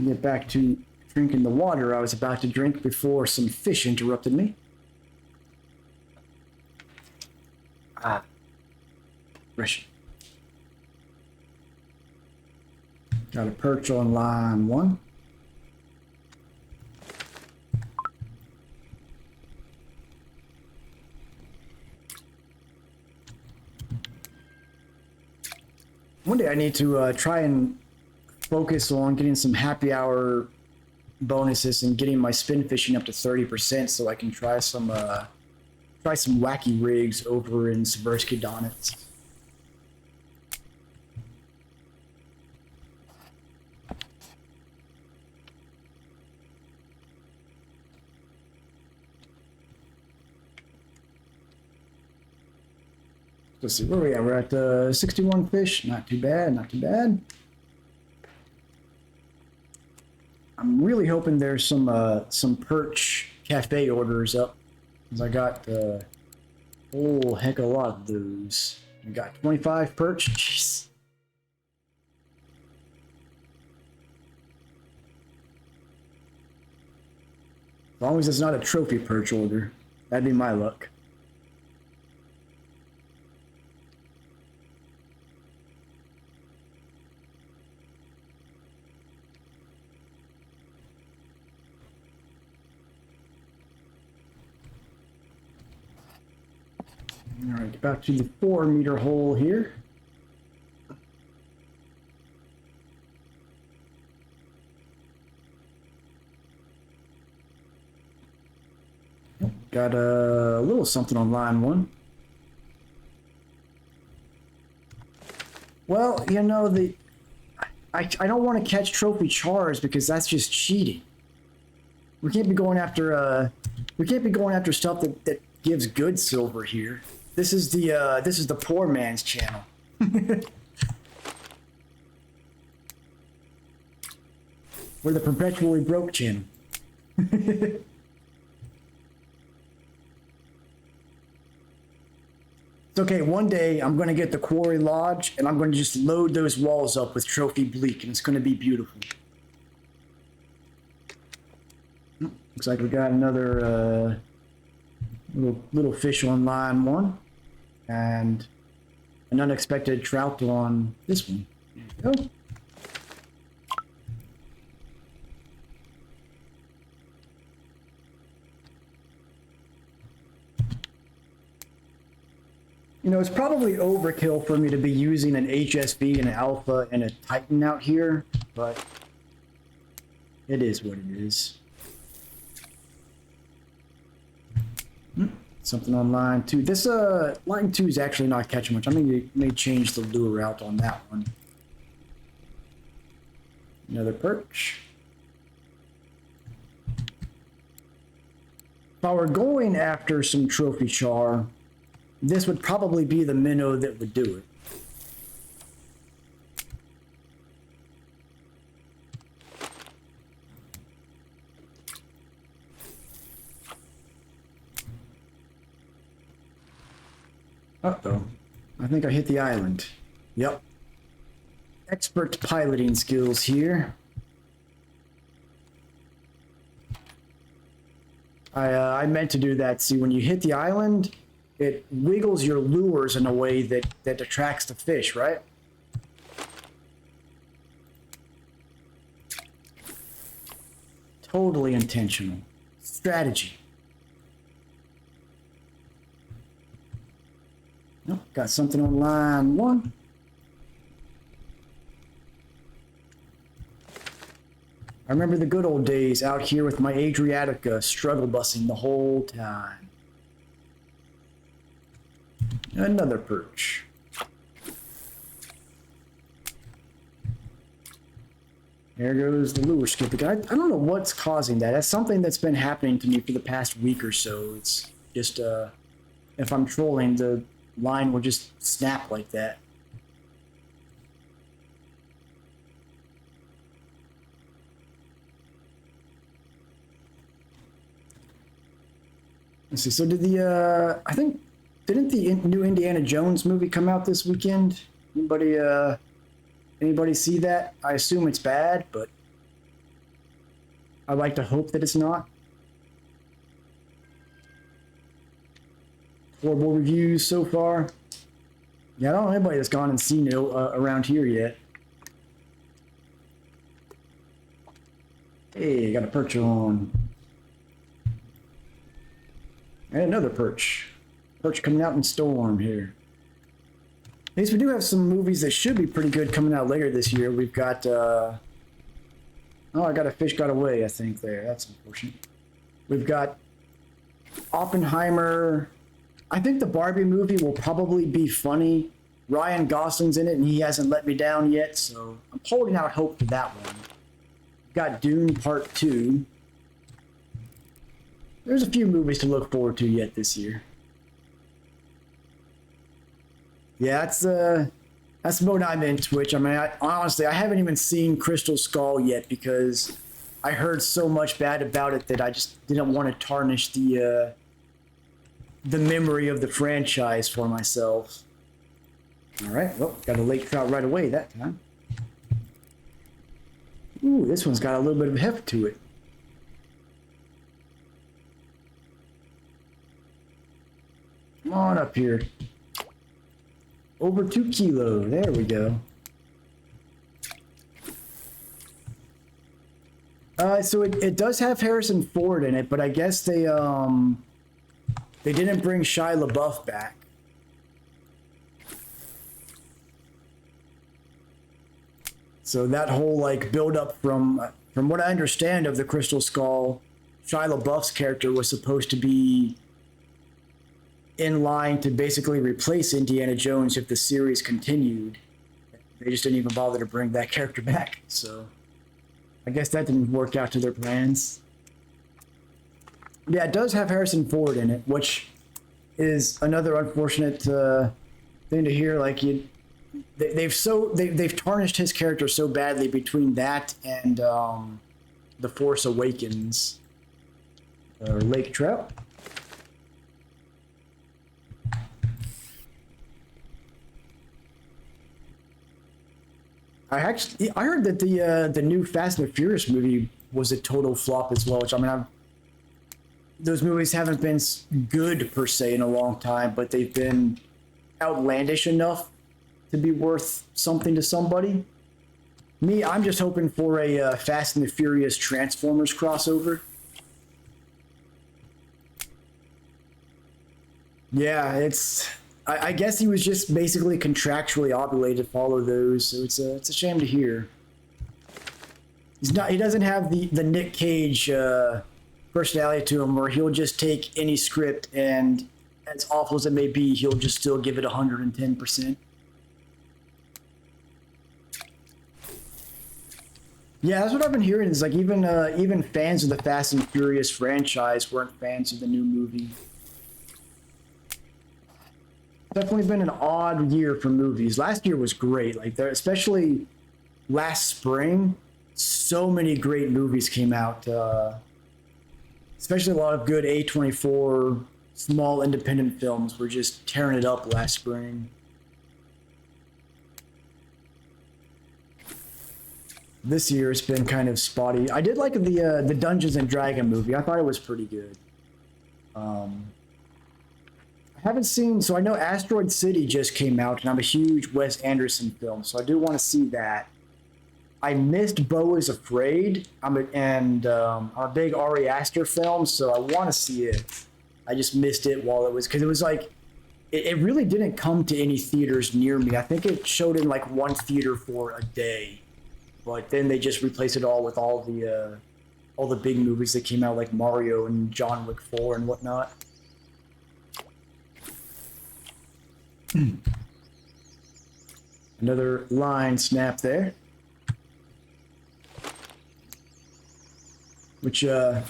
Get back to drinking the water I was about to drink before some fish interrupted me. Fresh. Got a perch on line 1. One day I need to try and focus on getting some happy hour bonuses and getting my spin fishing up to 30% so I can try some wacky rigs over in Seversky Donitz. Let's see, where are we at? We're at 61 fish. Not too bad, not too bad. I'm really hoping there's some perch cafe orders up, because I got a whole heck of a lot of those. We got 25 perch. Jeez. As long as it's not a trophy perch order, that'd be my luck. All right, back to the 4-meter hole here. Got a little something on line 1. Well, you know, I don't want to catch trophy chars because that's just cheating. We can't be going after stuff that gives good silver here. This is the poor man's channel. We're the perpetually broke channel. It's okay, one day I'm going to get the Quarry Lodge and I'm going to just load those walls up with trophy bleak and it's going to be beautiful. Looks like we got another little fish on line 1 and an unexpected trout on this one. There we go. You know, it's probably overkill for me to be using an HSV, an Alpha, and a Titan out here, but it is what it is. Something on line 2. This line 2 is actually not catching much. I mean, you may change the lure out on that one. Another perch. If I were going after some trophy char, this would probably be the minnow that would do it. Uh-oh. I think I hit the island. Yep. Expert piloting skills here. I meant to do that. See, when you hit the island, it wiggles your lures in a way that attracts the fish, right? Totally intentional. Strategy. Nope, got something on line 1. I remember the good old days out here with my Adriatica struggle bussing the whole time. Another perch. There goes the lure skip again. I don't know what's causing that. That's something that's been happening to me for the past week or so. It's just, if I'm trolling, the line will just snap like that. Let's see. So did the I think didn't the new Indiana Jones movie come out this weekend? Anybody see that? I assume it's bad, but I like to hope that it's not. Horrible reviews so far. Yeah, I don't know anybody that's gone and seen it around here yet. Hey, got a perch on. And another perch. Perch coming out in storm here. At least we do have some movies that should be pretty good coming out later this year. We've got, oh, I got a fish got away, I think, there. That's unfortunate. We've got Oppenheimer. I think the Barbie movie will probably be funny. Ryan Gosling's in it, and he hasn't let me down yet, so I'm holding out hope for that one. We've got Dune Part 2. There's a few movies to look forward to yet this year. Yeah, that's the mode I'm in Twitch. I mean, honestly, I haven't even seen Crystal Skull yet because I heard so much bad about it that I just didn't want to tarnish the memory of the franchise for myself. All right, well, got a lake trout right away that time. Ooh, this one's got a little bit of heft to it. Come on up here. Over 2 kilo. There we go. So it does have Harrison Ford in it, but I guess they didn't bring Shia LaBeouf back. So that whole like build up from what I understand of the Crystal Skull, Shia LaBeouf's character was supposed to be in line to basically replace Indiana Jones if the series continued. They just didn't even bother to bring that character back. So I guess that didn't work out to their plans. Yeah, it does have Harrison Ford in it, which is another unfortunate thing to hear. Like they've tarnished his character so badly between that and The Force Awakens. Lake trout. I heard that the new Fast and the Furious movie was a total flop as well. Which I mean, those movies haven't been good per se in a long time, but they've been outlandish enough to be worth something to somebody. Me, I'm just hoping for a Fast and the Furious Transformers crossover. Yeah, I guess he was just basically contractually obligated to follow those, so it's a shame to hear. He doesn't have the Nick Cage personality to him, where he'll just take any script and, as awful as it may be, he'll just still give it 110%. Yeah, that's what I've been hearing. Is like even fans of the Fast and Furious franchise weren't fans of the new movie. Definitely been an odd year for movies. Last year was great. Like there, especially last spring, so many great movies came out. Especially a lot of good A24 small independent films were just tearing it up last spring. This year it's been kind of spotty. I did like the Dungeons and Dragon movie. I thought it was pretty good. I haven't seen, so I know Asteroid City just came out, and I'm a huge Wes Anderson film, so I do want to see that. I missed Beau is Afraid. I'm a big Ari Aster film, so I want to see it. I just missed it while it was, because it was like, it really didn't come to any theaters near me. I think it showed in like one theater for a day. But then they just replaced it all with all the big movies that came out, like Mario and John Wick 4 and whatnot. Another line snap there. Which, yeah,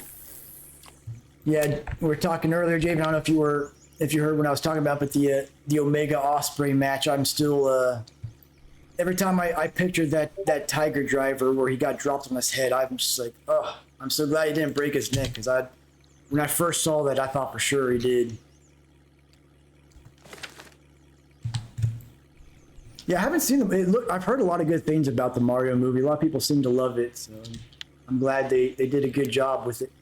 we were talking earlier, Javen. I don't know if you heard what I was talking about, but the Omega Osprey match, I'm still, every time I picture that Tiger Driver where he got dropped on his head, I'm just like, oh, I'm so glad he didn't break his neck, because when I first saw that, I thought for sure he did. Yeah, I haven't seen them. I've heard a lot of good things about the Mario movie. A lot of people seem to love it, so I'm glad they did a good job with it.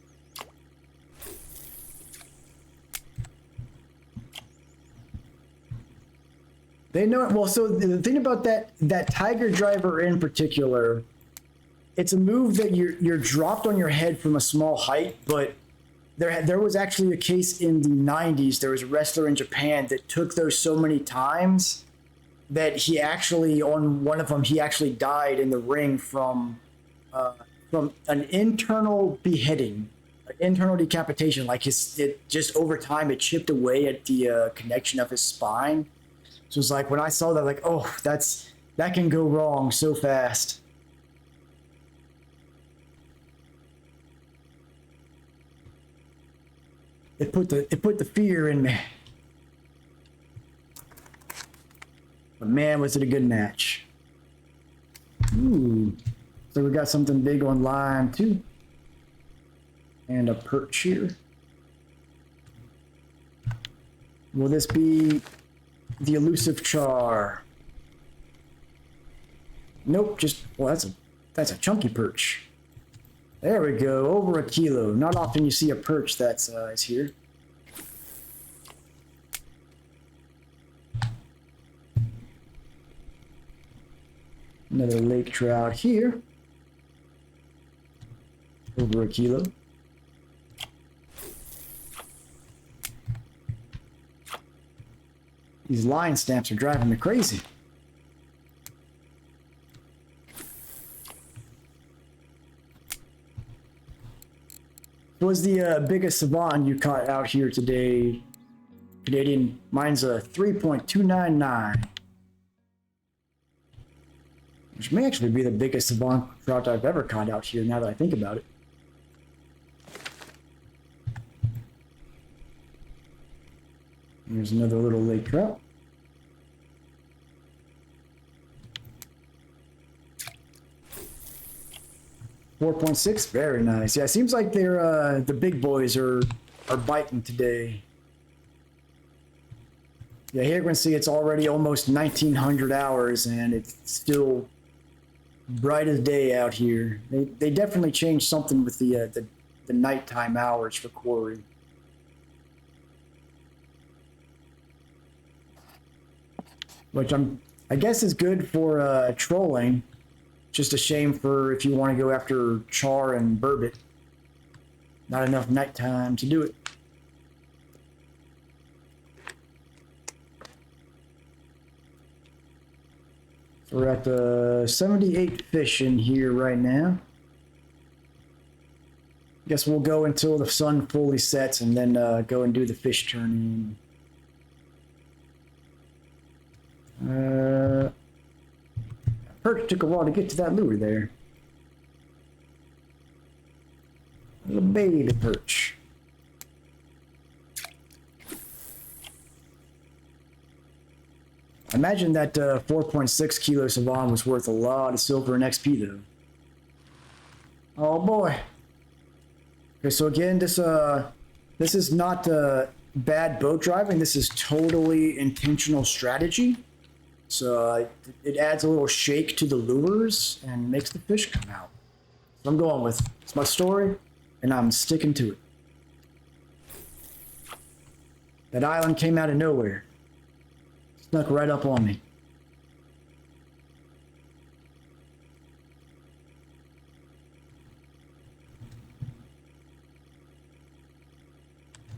They know it well. So the thing about that Tiger Driver in particular, it's a move that you're dropped on your head from a small height, but there was actually a case in the 90s. There was a wrestler in Japan that took those so many times that he actually, on one of them, he actually died in the ring from an internal beheading, an internal decapitation. Like it just over time, it chipped away at the connection of his spine. So it's like when I saw that, like, oh, that can go wrong so fast. It put the fear in me. But man, was it a good match. Ooh. So we got something big on line 2. And a perch here. Will this be the elusive Char? Nope, well, that's a chunky perch. There we go, over a kilo. Not often you see a perch that size here. Another lake trout here. Over a kilo. These line stamps are driving me crazy. What was the biggest savant you caught out here today, Canadian? Mine's a 3.299. Which may actually be the biggest savant trout I've ever caught out here, now that I think about it. Here's another little lake trout. $4.6, very nice. Yeah, it seems like they're the big boys are biting today. Yeah, here we can see it's already almost 1900 hours and it's still bright as day out here. They definitely changed something with the nighttime hours for quarry. Which I guess is good for trolling. Just a shame for if you want to go after char and burbot. Not enough nighttime to do it. We're at the 78 fish in here right now. Guess we'll go until the sun fully sets and then go and do the fish turning. Perch took a while to get to that lure there. Little baby perch. I imagine that 4.6 kilo Savan was worth a lot of silver and XP though. Oh boy. Okay, so again, this is not bad boat driving. This is totally intentional strategy. So it adds a little shake to the lures and makes the fish come out. So I'm going with it's my story, and I'm sticking to it. That island came out of nowhere. Snuck right up on me.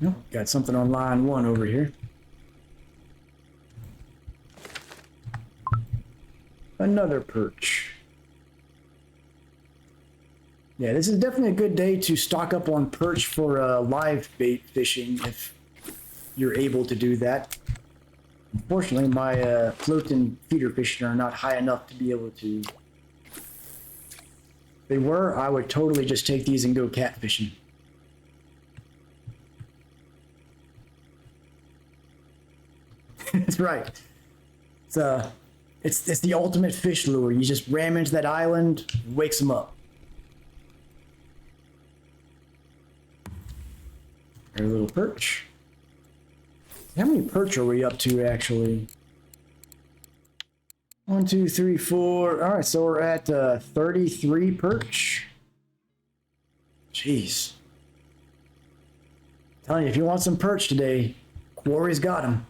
Nope, got something on line 1 over here. Another perch. Yeah, this is definitely a good day to stock up on perch for live bait fishing if you're able to do that. Unfortunately, my floating feeder fishing are not high enough to be able to. If they were, I would totally just take these and go catfishing. That's right. It's the ultimate fish lure. You just ram into that island, wakes them up. There's a little perch. How many perch are we up to actually? 1, 2, 3, 4. All right, so we're at 33 perch. Jeez. I'm telling you, if you want some perch today, Quarry's got them.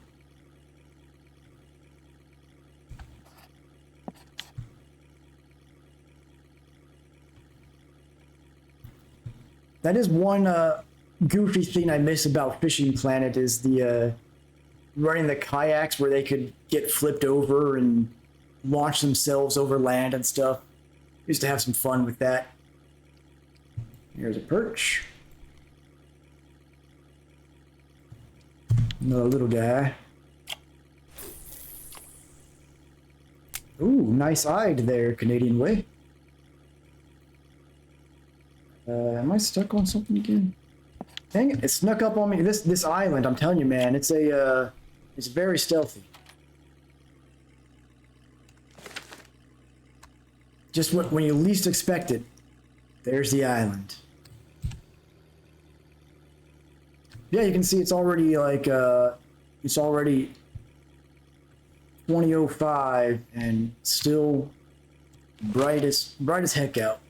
That is one goofy thing I miss about Fishing Planet is the running the kayaks where they could get flipped over and launch themselves over land and stuff. Used to have some fun with that. Here's a perch. Another little guy. Ooh, nice eyed there, Canadian way. Am I stuck on something again? Dang it, it snuck up on me. This island, I'm telling you, man, it's very stealthy. Just when you least expect it, there's the island. Yeah, you can see it's already like it's already 20:05 and still bright as heck out.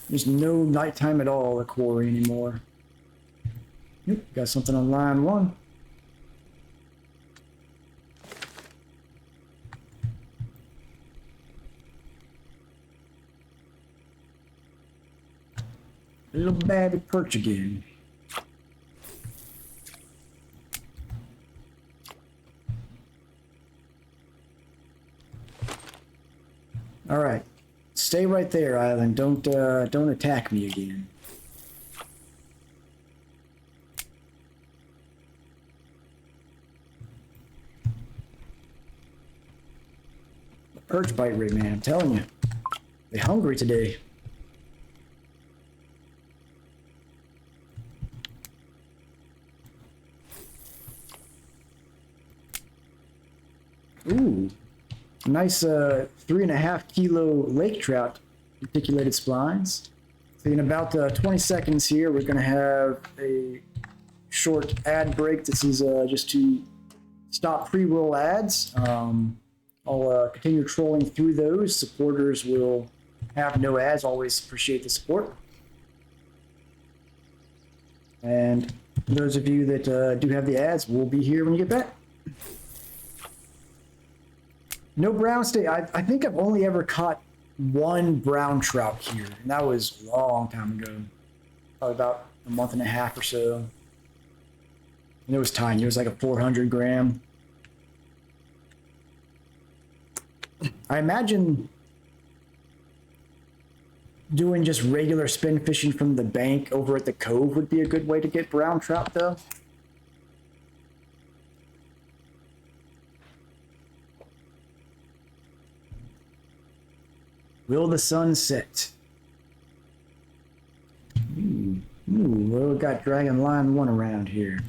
There's no nighttime at all at Quarry anymore. Yep, got something on line 1. A little baby perch again. All right. Stay right there, Island. Don't attack me again. The perch bite rate, man. I'm telling you, they're hungry today. Ooh. Nice 3.5 kilo lake trout articulated splines. So in about 20 seconds here, we're going to have a short ad break. This is just to stop pre-roll ads. I'll continue trolling through those. Supporters will have no ads. Always appreciate the support. And those of you that do have the ads, we'll be here when you get back. No brown state. I think I've only ever caught one brown trout here, and that was a long time ago. Probably about a month and a half or so. And it was tiny. It was like a 400 gram. I imagine doing just regular spin fishing from the bank over at the cove would be a good way to get brown trout, though. Will the sun set? Ooh, well, we got Dragon Line 1 around here.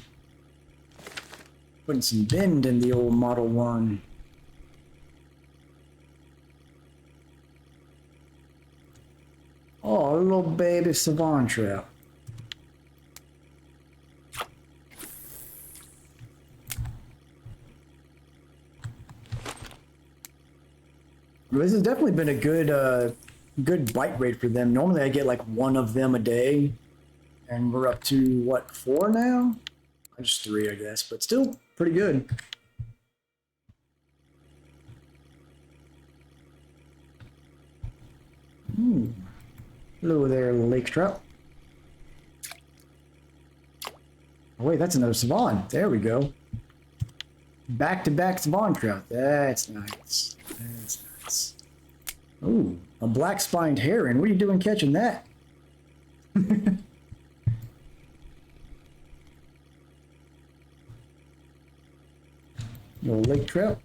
Putting some bend in the old Model 1. Oh, a little baby savant trout. This has definitely been a good bite rate for them. Normally I get like one of them a day, and we're up to what, 4 now? Just 3, I guess, but still pretty good. Hello there, lake trout. Oh, wait, that's another savant. There we go. Back-to-back savant trout. That's nice. That's nice. Ooh, a black-spined heron. What are you doing catching that? Little lake trout.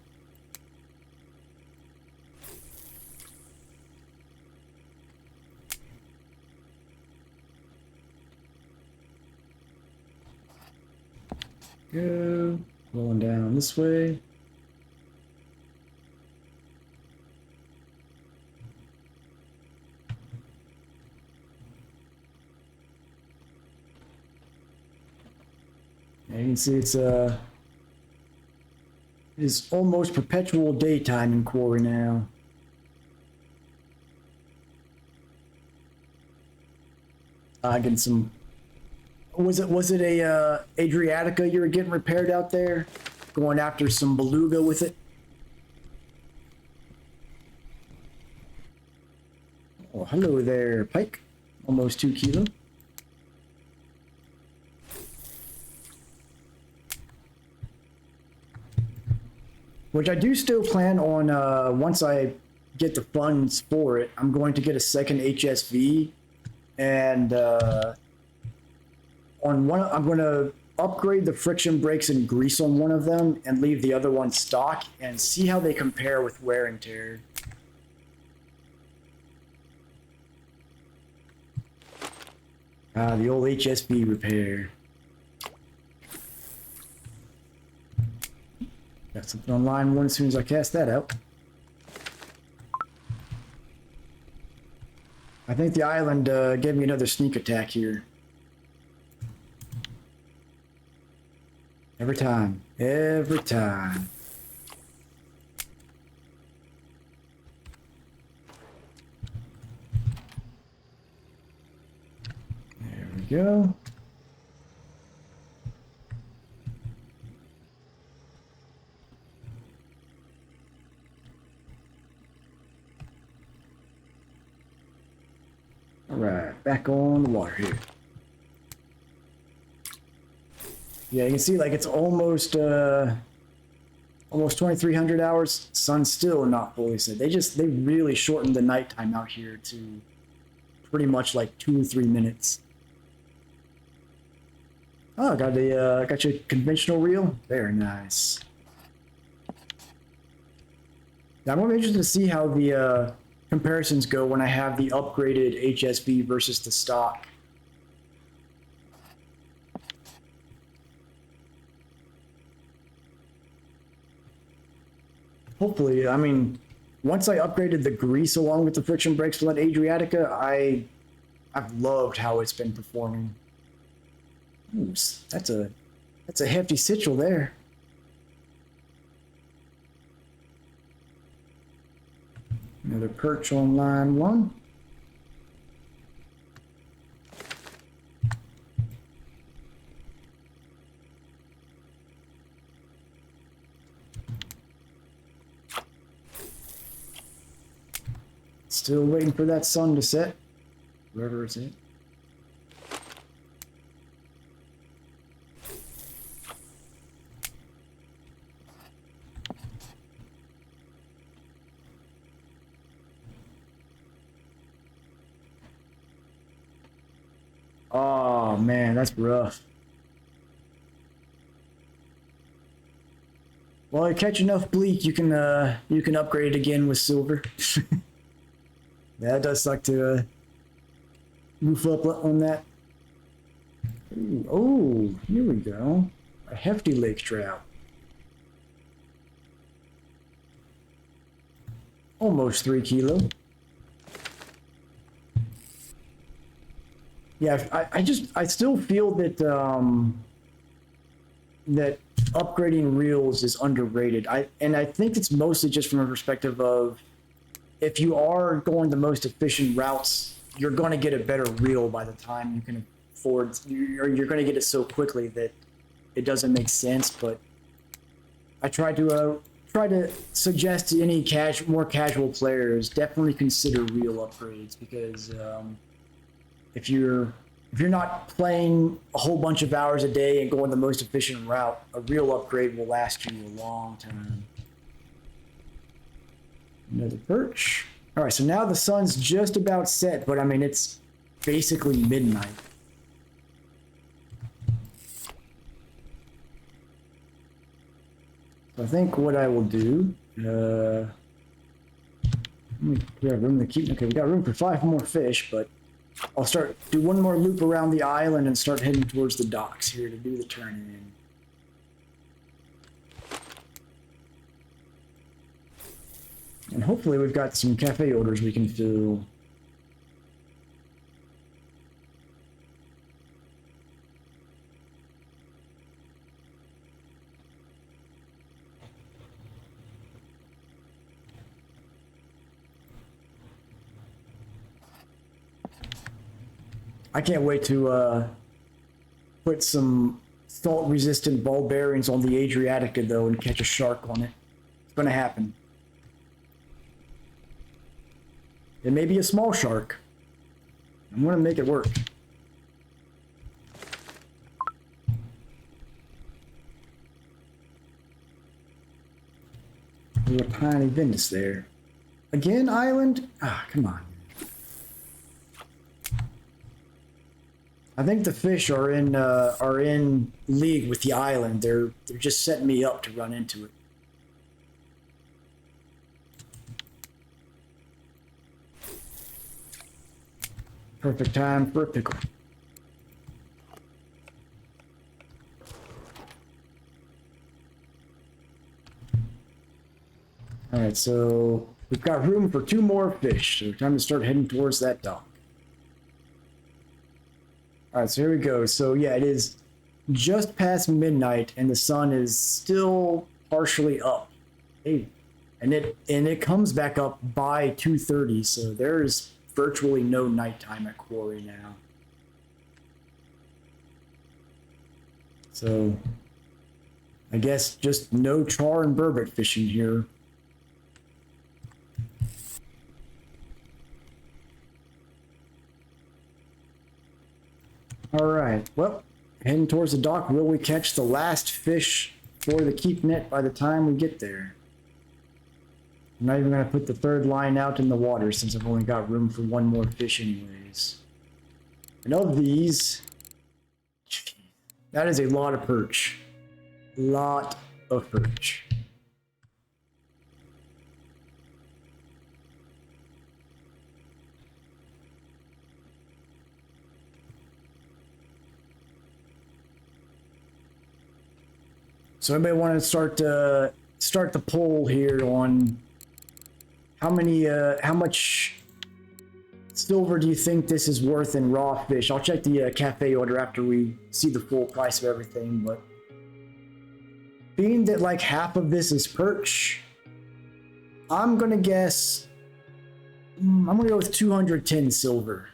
Go. Rolling down this way. And you can see it's almost perpetual daytime in quarry now. Getting some. Was it a Adriatica you were getting repaired out there? Going after some beluga with it? Oh, hello there, pike. Almost 2 kilo. Which I do still plan on, once I get the funds for it, I'm going to get a second HSV. And on one, I'm going to upgrade the friction brakes and grease on one of them and leave the other one stock and see how they compare with wear and tear. The old HSV repair. Got something on line 1 as soon as I cast that out. I think the island gave me another sneak attack here. Every time. Every time. There we go. All right, back on the water here. Yeah, you can see like it's almost 2,300 hours. Sun's still not fully set. They really shortened the nighttime out here to pretty much like 2 or 3 minutes. Oh, got your conventional reel. Very nice. Now, I'm more interested to see how the comparisons go when I have the upgraded HSV versus the stock. Hopefully, I mean, once I upgraded the grease along with the friction brakes for that Adriatica, I've loved how it's been performing. Oops, that's a hefty sitchel there. Another perch on line 1. Still waiting for that sun to set, wherever it's at. Oh man, that's rough. Well, you catch enough bleak, you can upgrade it again with silver. Yeah, it does suck to move up on that. Ooh, oh, here we go. A hefty lake trout. Almost 3 kilo. Yeah, I still feel that that upgrading reels is underrated. I think it's mostly just from a perspective of if you are going the most efficient routes, you're going to get a better reel by the time you can afford. You're going to get it so quickly that it doesn't make sense. But I try to suggest to any more casual players definitely consider reel upgrades because if you're not playing a whole bunch of hours a day and going the most efficient route, a reel upgrade will last you a long time. Another perch. All right, so now the sun's just about set, but I mean, it's basically midnight. So I think what I will do, we have room to keep, okay, we got room for 5 more fish, but I'll do one more loop around the island and start heading towards the docks here to do the turn-in. And hopefully we've got some cafe orders we can fill. I can't wait to put some salt-resistant ball bearings on the Adriatica, though, and catch a shark on it. It's gonna happen. It may be a small shark. I'm gonna make it work. A little tiny Venice there. Again, island? Ah, come on. I think the fish are in league with the island. They're just setting me up to run into it. Perfect time for a pickle. All right, so we've got room for 2 more fish. So time to start heading towards that dock. All right, so here we go. So yeah, it is just past midnight, and the sun is still partially up. Hey, and it comes back up by 2:30. So there's virtually no nighttime at Quarry now. So I guess just no char and burbot fishing here. All right, well, heading towards the dock. Will we catch the last fish for the keep net by the time we get there? I'm not even going to put the 3rd line out in the water since I've only got room for 1 more fish anyways. And of these, that is a lot of perch. Lot of perch. So anybody want to start the poll here on how much silver do you think this is worth in raw fish? I'll check the cafe order after we see the full price of everything, but being that like half of this is perch, I'm gonna guess I'm gonna go with 210 silver.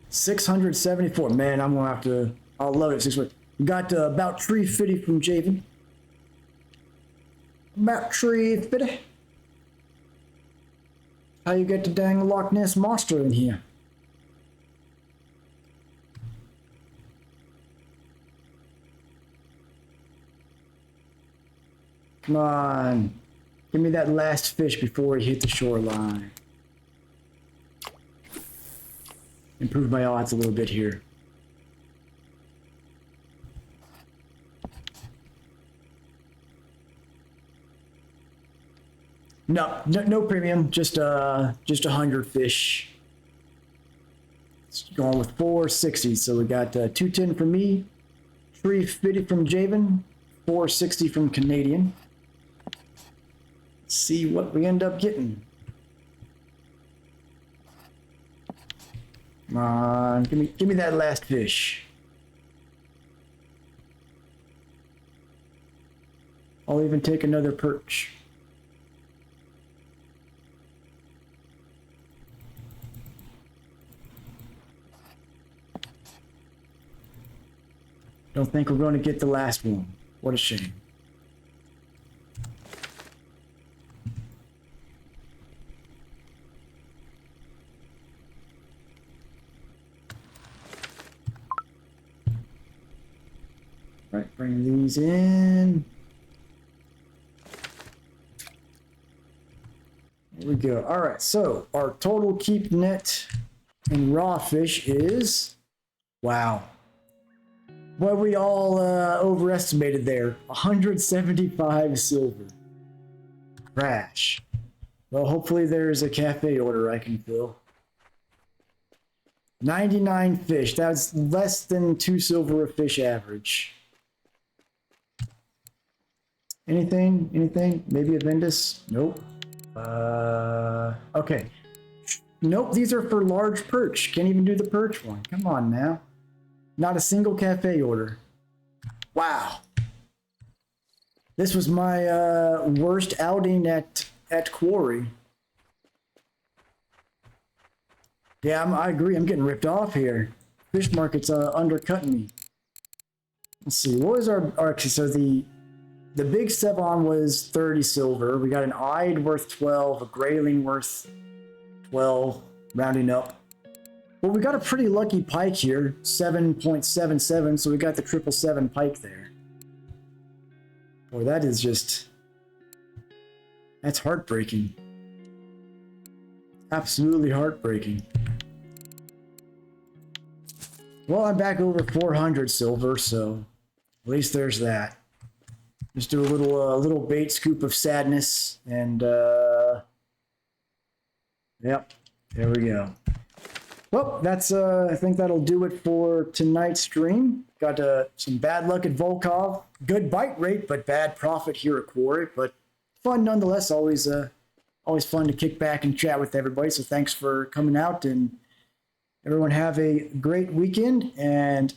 $674. Man, I'm gonna have to. I'll love it. We got about 350 from Javen. About 350. How you get the dang Loch Ness monster in here? Come on. Give me that last fish before he hit the shoreline. Improve my odds a little bit here. No premium, just 100 fish. It's going with 460. So we got 210 from me, 350 from Javen, 460 from Canadian. Let's see what we end up getting. Come on, give me that last fish. I'll even take another perch. Don't think we're going to get the last one. What a shame. Right, bring these in. Here we go. All right, so our total keep net in raw fish is, wow. What we all overestimated there, 175 silver. Crash. Well, hopefully there's a cafe order I can fill. 99 fish, that's less than 2 silver a fish average. Anything? Maybe a Vendus? Nope. Okay. Nope, these are for large perch. Can't even do the perch one. Come on now. Not a single cafe order. Wow. This was my worst outing at Quarry. Yeah, I agree. I'm getting ripped off here. Fish market's undercutting me. Let's see. What was our okay, so the big Sevon was 30 silver. We got an Ide worth 12, a Grayling worth 12, rounding up. Well, we got a pretty lucky pike here, 7.77, so we got the 777 pike there. Boy, that is just... that's heartbreaking. Absolutely heartbreaking. Well, I'm back over 400 silver, so at least there's that. Just do a little bait scoop of sadness, and yep, there we go. Well, that's I think that'll do it for tonight's stream. Got some bad luck at Volkov, good bite rate, but bad profit here at Quarry, but fun nonetheless. Always fun to kick back and chat with everybody. So thanks for coming out, and everyone have a great weekend and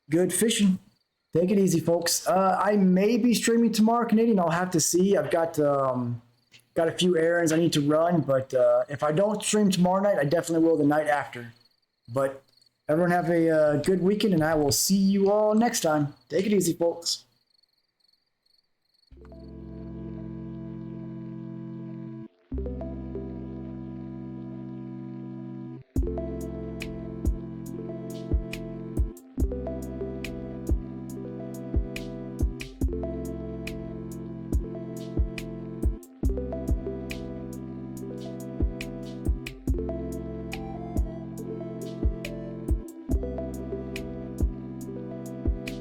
good fishing. Take it easy, folks. I may be streaming tomorrow, Canadian. I'll have to see. I've got a few errands I need to run, but if I don't stream tomorrow night, I definitely will the night after. But everyone have a good weekend, and I will see you all next time. Take it easy, folks.